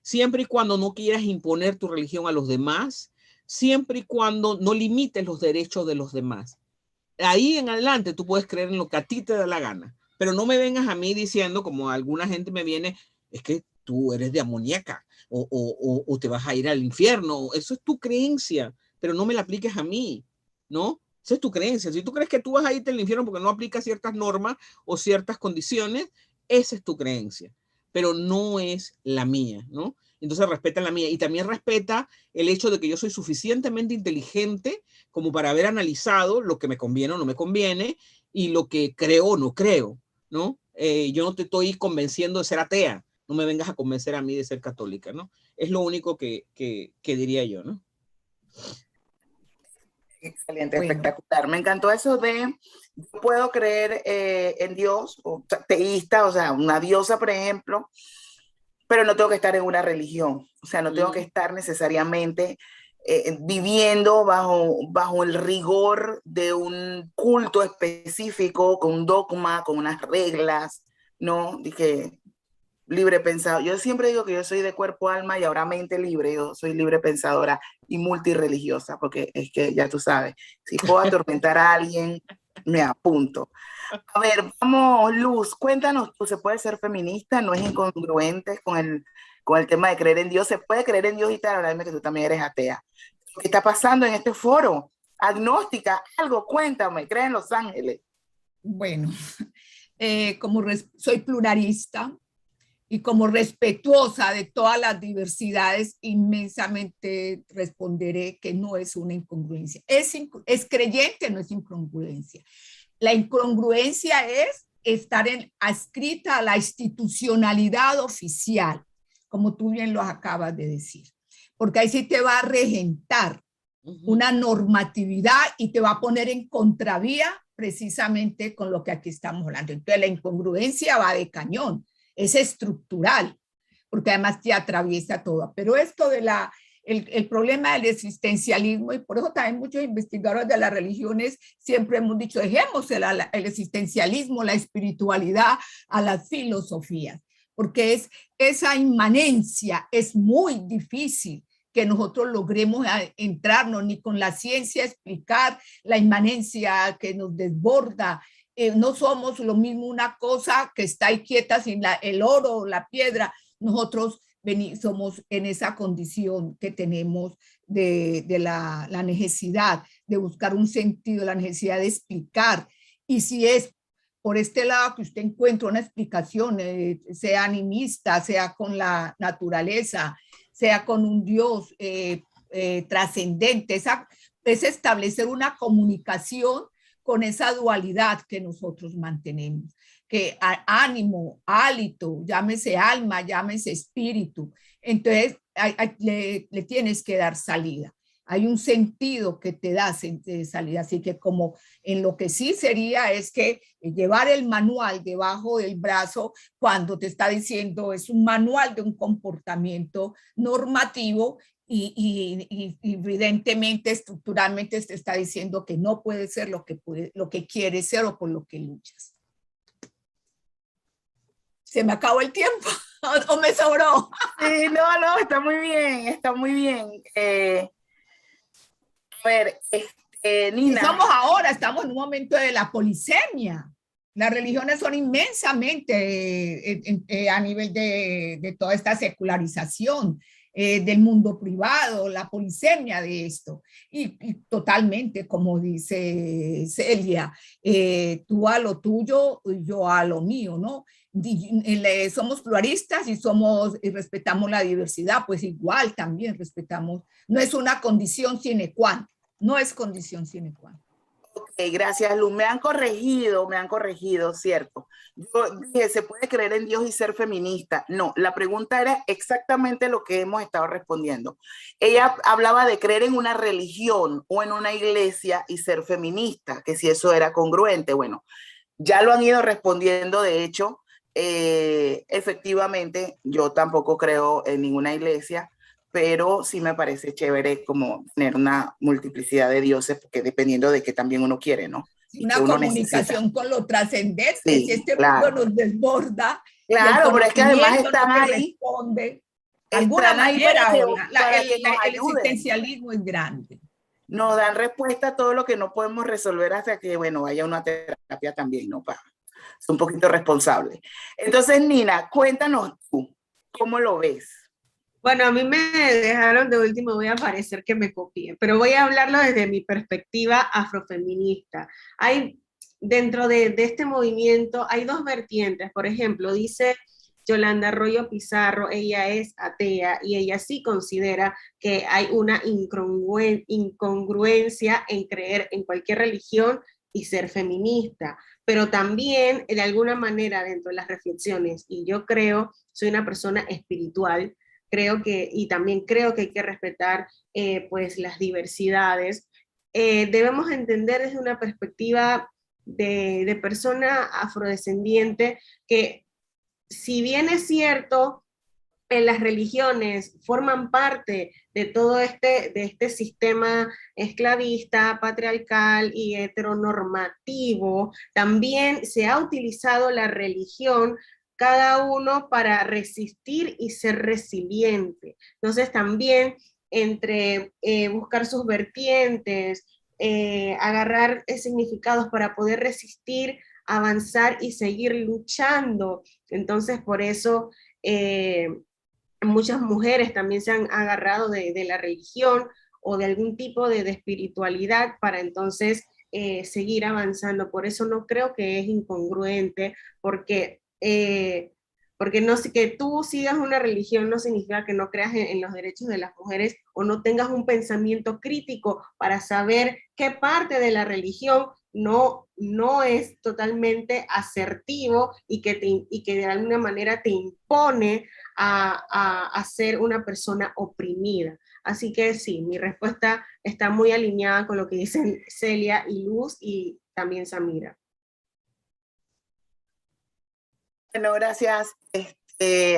siempre y cuando no quieras imponer tu religión a los demás, siempre y cuando no limites los derechos de los demás. Ahí en adelante tú puedes creer en lo que a ti te da la gana, pero no me vengas a mí diciendo, como alguna gente me viene, es que tú eres demoníaca o te vas a ir al infierno. Eso es tu creencia, pero no me la apliques a mí, ¿no? Esa es tu creencia. Si tú crees que tú vas a irte al infierno porque no aplicas ciertas normas o ciertas condiciones, esa es tu creencia, pero no es la mía, ¿no? Entonces respeta la mía y también respeta el hecho de que yo soy suficientemente inteligente como para haber analizado lo que me conviene o no me conviene y lo que creo o no creo, ¿no? Yo no te estoy convenciendo de ser atea, no me vengas a convencer a mí de ser católica, ¿no? Es lo único que diría yo, ¿no? Excelente, bueno, espectacular. Me encantó eso de, yo puedo creer en Dios, o teísta, o sea, una diosa, por ejemplo, pero no tengo que estar en una religión, o sea, no tengo que estar necesariamente viviendo bajo el rigor de un culto específico, con un dogma, con unas reglas, ¿no? Dije, libre pensado. Yo siempre digo que yo soy de cuerpo, alma y ahora mente libre. Yo soy libre pensadora y multirreligiosa, porque es que ya tú sabes, si puedo atormentar a alguien, me apunto. A ver, vamos, Luz, cuéntanos, ¿tú se puede ser feminista? ¿No es incongruente con el tema de creer en Dios? ¿Se puede creer en Dios y tal? Hablarme que tú también eres atea. ¿Qué está pasando en este foro? Agnóstica, algo, cuéntame, ¿cree en Los Ángeles? Bueno, como soy pluralista y como respetuosa de todas las diversidades, inmensamente responderé que no es una incongruencia. Es creyente, no es incongruencia. La incongruencia es estar adscrita a la institucionalidad oficial, como tú bien lo acabas de decir, porque ahí sí te va a regentar una normatividad y te va a poner en contravía precisamente con lo que aquí estamos hablando. Entonces la incongruencia va de cañón, es estructural, porque además te atraviesa todo. Pero esto de el problema del existencialismo, y por eso también muchos investigadores de las religiones siempre hemos dicho, dejemos el existencialismo, la espiritualidad a las filosofías, porque esa inmanencia es muy difícil que nosotros logremos entrarnos, ni con la ciencia explicar la inmanencia que nos desborda. No somos lo mismo una cosa que está ahí quieta sin el oro o la piedra. Nosotros somos en esa condición que tenemos de la necesidad de buscar un sentido, la necesidad de explicar. Y si es por este lado que usted encuentra una explicación, sea animista, sea con la naturaleza, sea con un Dios trascendente, es establecer una comunicación con esa dualidad que nosotros mantenemos, que ánimo, hálito, llámese alma, llámese espíritu. Entonces, le tienes que dar salida. Hay un sentido que te da salida, así que como en lo que sí sería es que llevar el manual debajo del brazo cuando te está diciendo es un manual de un comportamiento normativo y evidentemente, estructuralmente te está diciendo que no puede ser lo que quieres ser o por lo que luchas. ¿Se me acabó el tiempo o me sobró? Sí, no, está muy bien, está muy bien. A ver, Nina. Y estamos en un momento de la polisemia. Las religiones son inmensamente a nivel de toda esta secularización del mundo privado, la polisemia de esto. Y totalmente, como dice Celia, tú a lo tuyo, yo a lo mío, ¿no? Somos pluralistas y respetamos la diversidad, pues igual también respetamos. No es una condición sine qua non, no es condición sine qua non. Ok, gracias, Luz. Me han corregido, ¿cierto? Yo dije, ¿se puede creer en Dios y ser feminista? No, la pregunta era exactamente lo que hemos estado respondiendo. Ella hablaba de creer en una religión o en una iglesia y ser feminista, que si eso era congruente. Bueno, ya lo han ido respondiendo, de hecho, efectivamente, yo tampoco creo en ninguna iglesia, pero sí me parece chévere como tener una multiplicidad de dioses, porque dependiendo de qué también uno quiere, ¿no? Y una comunicación con lo trascendente, sí, si este claro. mundo nos desborda. Claro, pero es que además están ahí. De alguna manera, el existencialismo es grande. Nos dan respuesta a todo lo que no podemos resolver hasta que, bueno, vaya una terapia también, ¿no? Es un poquito responsable. Entonces, Nina, cuéntanos tú, ¿cómo lo ves? Bueno, a mí me dejaron de último, voy a parecer que me copié, pero voy a hablarlo desde mi perspectiva afrofeminista. Hay, dentro de este movimiento, hay dos vertientes. Por ejemplo, dice Yolanda Arroyo Pizarro, ella es atea y ella sí considera que hay una incongruencia en creer en cualquier religión y ser feminista, pero también de alguna manera dentro de las reflexiones, y yo soy una persona espiritual, y también creo que hay que respetar pues las diversidades. Debemos entender desde una perspectiva de persona afrodescendiente que si bien es cierto, en las religiones forman parte de todo de este sistema esclavista, patriarcal y heteronormativo, también se ha utilizado la religión cada uno para resistir y ser resiliente. Entonces también entre buscar sus vertientes, agarrar significados para poder resistir, avanzar y seguir luchando. Entonces por eso muchas mujeres también se han agarrado de la religión o de algún tipo de espiritualidad para entonces seguir avanzando. Por eso no creo que es incongruente, porque no, que tú sigas una religión no significa que no creas en los derechos de las mujeres o no tengas un pensamiento crítico para saber qué parte de la religión no es totalmente asertivo y que de alguna manera te impone a ser una persona oprimida. Así que sí, mi respuesta está muy alineada con lo que dicen Celia y Luz y también Samira. Bueno, gracias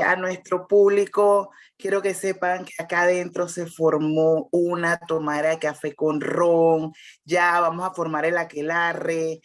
a nuestro público. Quiero que sepan que acá adentro se formó una tomadera de café con ron. Ya vamos a formar el aquelarre.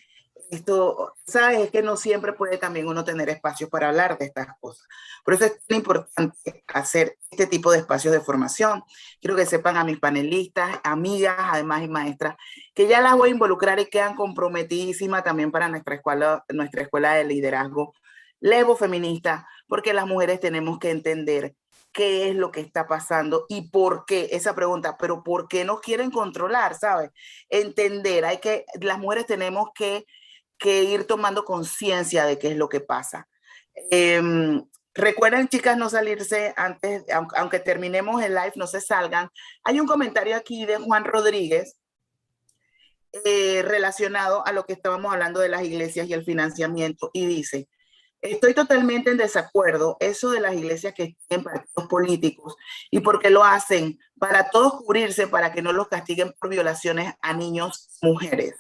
Esto, ¿sabes? Es que no siempre puede también uno tener espacios para hablar de estas cosas. Por eso es tan importante hacer este tipo de espacios de formación. Quiero que sepan a mis panelistas, amigas, además y maestras, que ya las voy a involucrar y quedan comprometidísimas también para nuestra escuela de liderazgo Levo Feminista, porque las mujeres tenemos que entender qué es lo que está pasando y por qué, esa pregunta, pero ¿por qué nos quieren controlar? ¿Sabes? Entender, las mujeres tenemos que ir tomando conciencia de qué es lo que pasa. Recuerden, chicas, no salirse antes, aunque terminemos el live, no se salgan. Hay un comentario aquí de Juan Rodríguez relacionado a lo que estábamos hablando de las iglesias y el financiamiento, y dice: estoy totalmente en desacuerdo, eso de las iglesias que tienen partidos políticos y porque lo hacen para todos cubrirse, para que no los castiguen por violaciones a niños, mujeres.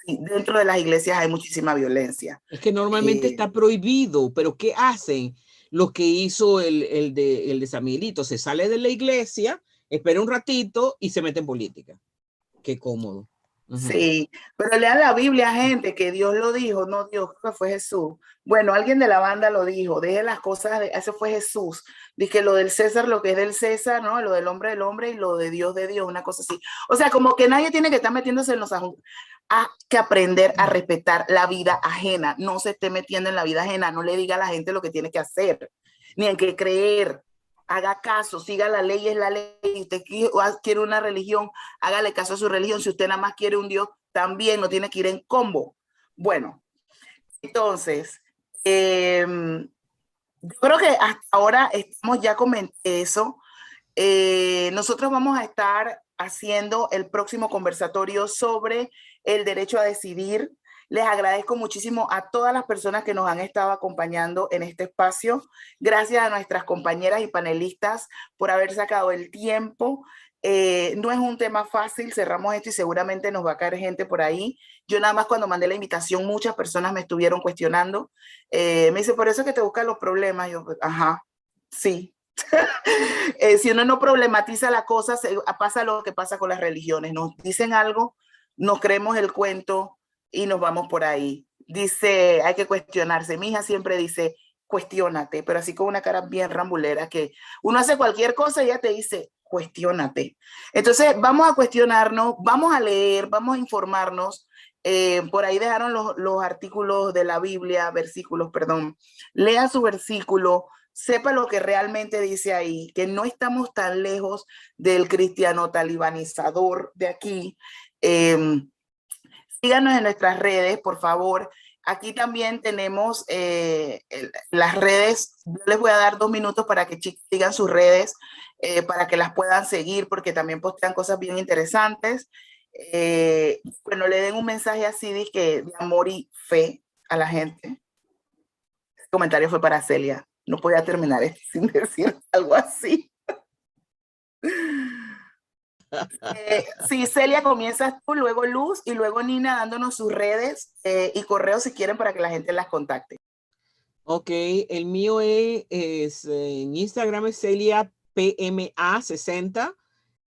Sí, dentro de las iglesias hay muchísima violencia. Es que normalmente está prohibido, pero ¿qué hacen? Lo que hizo el de San Miguelito, se sale de la iglesia, espera un ratito y se mete en política. Qué cómodo. Sí, pero lean la Biblia, gente, que Dios lo dijo, no Dios, que fue Jesús. Bueno, alguien de la banda lo dijo, deje las cosas, eso fue Jesús. Dice lo del César, lo que es del César, ¿no? Lo del hombre, y lo de Dios, una cosa así. O sea, como que nadie tiene que estar metiéndose en los asuntos. Hay que aprender a respetar la vida ajena, no se esté metiendo en la vida ajena, no le diga a la gente lo que tiene que hacer, ni en qué creer. Haga caso, siga la ley, es la ley. Si usted quiere una religión, hágale caso a su religión. Si usted nada más quiere un Dios, también no tiene que ir en combo. Bueno, entonces, yo creo que hasta ahora estamos ya comenté eso. Nosotros vamos a estar haciendo el próximo conversatorio sobre el derecho a decidir. Les agradezco muchísimo a todas las personas que nos han estado acompañando en este espacio. Gracias a nuestras compañeras y panelistas por haber sacado el tiempo. No es un tema fácil, cerramos esto y seguramente nos va a caer gente por ahí. Yo nada más cuando mandé la invitación, muchas personas me estuvieron cuestionando. Me dice, por eso es que te buscan los problemas. Yo, ajá, sí. Si uno no problematiza la cosa, pasa lo que pasa con las religiones. Nos dicen algo, nos creemos el cuento y nos vamos por ahí. Dice, hay que cuestionarse. Mi hija siempre dice, cuestiónate, pero así con una cara bien rambulera, que uno hace cualquier cosa y ella te dice, cuestiónate. Entonces, vamos a cuestionarnos, vamos a leer, vamos a informarnos. Por ahí dejaron los artículos de la Biblia, versículos, perdón. Lea su versículo, sepa lo que realmente dice ahí, que no estamos tan lejos del cristiano talibanizador de aquí. Síganos en nuestras redes, por favor. Aquí también tenemos las redes. Yo les voy a dar 2 minutos para que sigan sus redes, para que las puedan seguir, porque también postean cosas bien interesantes. Bueno, le den un mensaje así de amor y fe a la gente. El comentario fue para Celia. No podía terminar esto sin decir algo así. Sí, Celia, comienzas tú, luego Luz y luego Nina dándonos sus redes y correos si quieren para que la gente las contacte. Ok, el mío es en Instagram es Celia PMA60,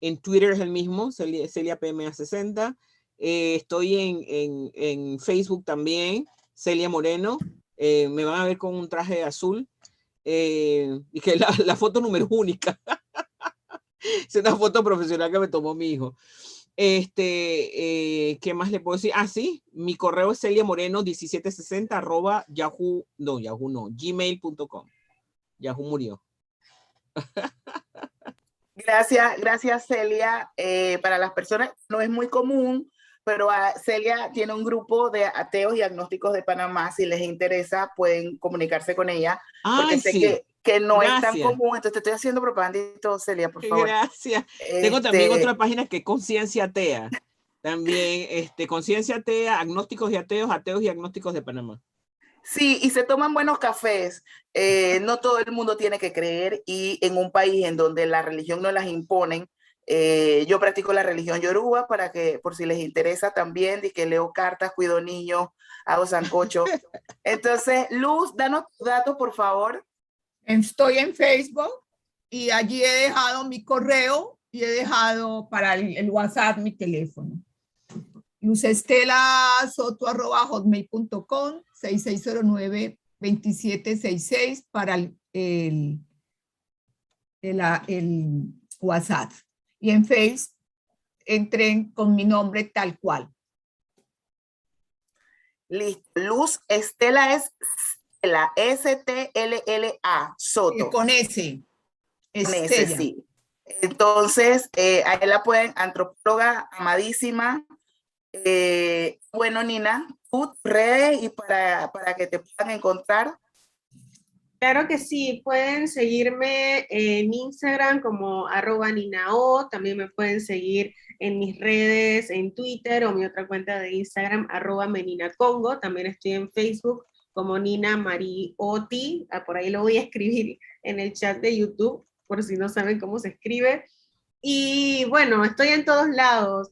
en Twitter es el mismo, Celia PMA60. Estoy en Facebook también, Celia Moreno. Me van a ver con un traje azul y que la foto número única. Es una foto profesional que me tomó mi hijo. ¿Qué más le puedo decir? Ah, sí, mi correo es celiamoreno1760 gmail.com. Yahoo murió. Gracias Celia. Para las personas no es muy común, pero Celia tiene un grupo de ateos y agnósticos de Panamá. Si les interesa, pueden comunicarse con ella. Porque sé sí. que no es tan común. Entonces te estoy haciendo propaganda y todo, Celia, por favor. Gracias. Tengo también otra página que es Conciencia Atea. También, Conciencia Atea, agnósticos y ateos y agnósticos de Panamá. Sí, y se toman buenos cafés. No todo el mundo tiene que creer, y en un país en donde la religión no las imponen, yo practico la religión yoruba para que, por si les interesa también, de que leo cartas, cuido niños, hago sancocho. Entonces, Luz, danos tus datos, por favor. Estoy en Facebook y allí he dejado mi correo y he dejado para el WhatsApp mi teléfono. luzestelasoto@hotmail.com, 6609-2766 para el WhatsApp. Y en Facebook entren con mi nombre tal cual. Listo. Luz Estela es Stella, S-T-L-L-A, Soto. Con S. Con S, sí. Entonces, ahí la pueden, antropóloga amadísima. Bueno, Nina, tus redes y para que te puedan encontrar. Claro que sí, pueden seguirme en Instagram como @ninao, también me pueden seguir en mis redes, en Twitter o mi otra cuenta de Instagram, @meninacongo, también estoy en Facebook como Nina Marioti, por ahí lo voy a escribir en el chat de YouTube, por si no saben cómo se escribe. Y bueno, estoy en todos lados,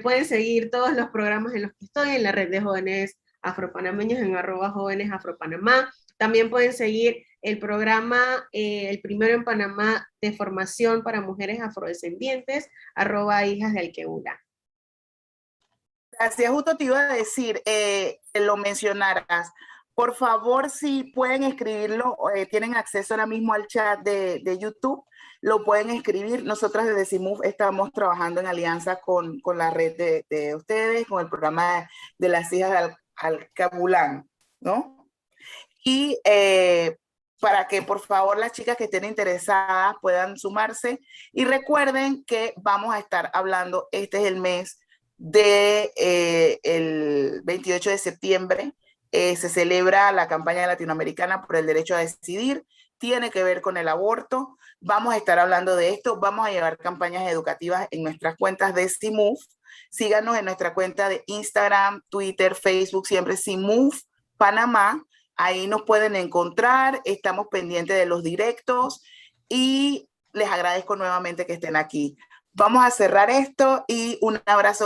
pueden seguir todos los programas en los que estoy, en la red de jóvenes afropanameños en @jóvenesafropanamá. También pueden seguir el programa, el primero en Panamá de formación para mujeres afrodescendientes, @hijas de Alqueura. Gracias, justo te iba a decir, que lo mencionaras. Por favor, si pueden escribirlo, tienen acceso ahora mismo al chat de YouTube, lo pueden escribir. Nosotras desde CIMUF estamos trabajando en alianza con la red de ustedes, con el programa de las hijas de Alcabulán, ¿no? Y para que por favor las chicas que estén interesadas puedan sumarse. Y recuerden que vamos a estar hablando, este es el mes el 28 de septiembre, se celebra la campaña latinoamericana por el derecho a decidir, tiene que ver con el aborto. Vamos a estar hablando de esto, vamos a llevar campañas educativas en nuestras cuentas de CIMUF. Síganos en nuestra cuenta de Instagram, Twitter, Facebook, siempre CIMUF Panamá. Ahí nos pueden encontrar, estamos pendientes de los directos y les agradezco nuevamente que estén aquí. Vamos a cerrar esto y un abrazo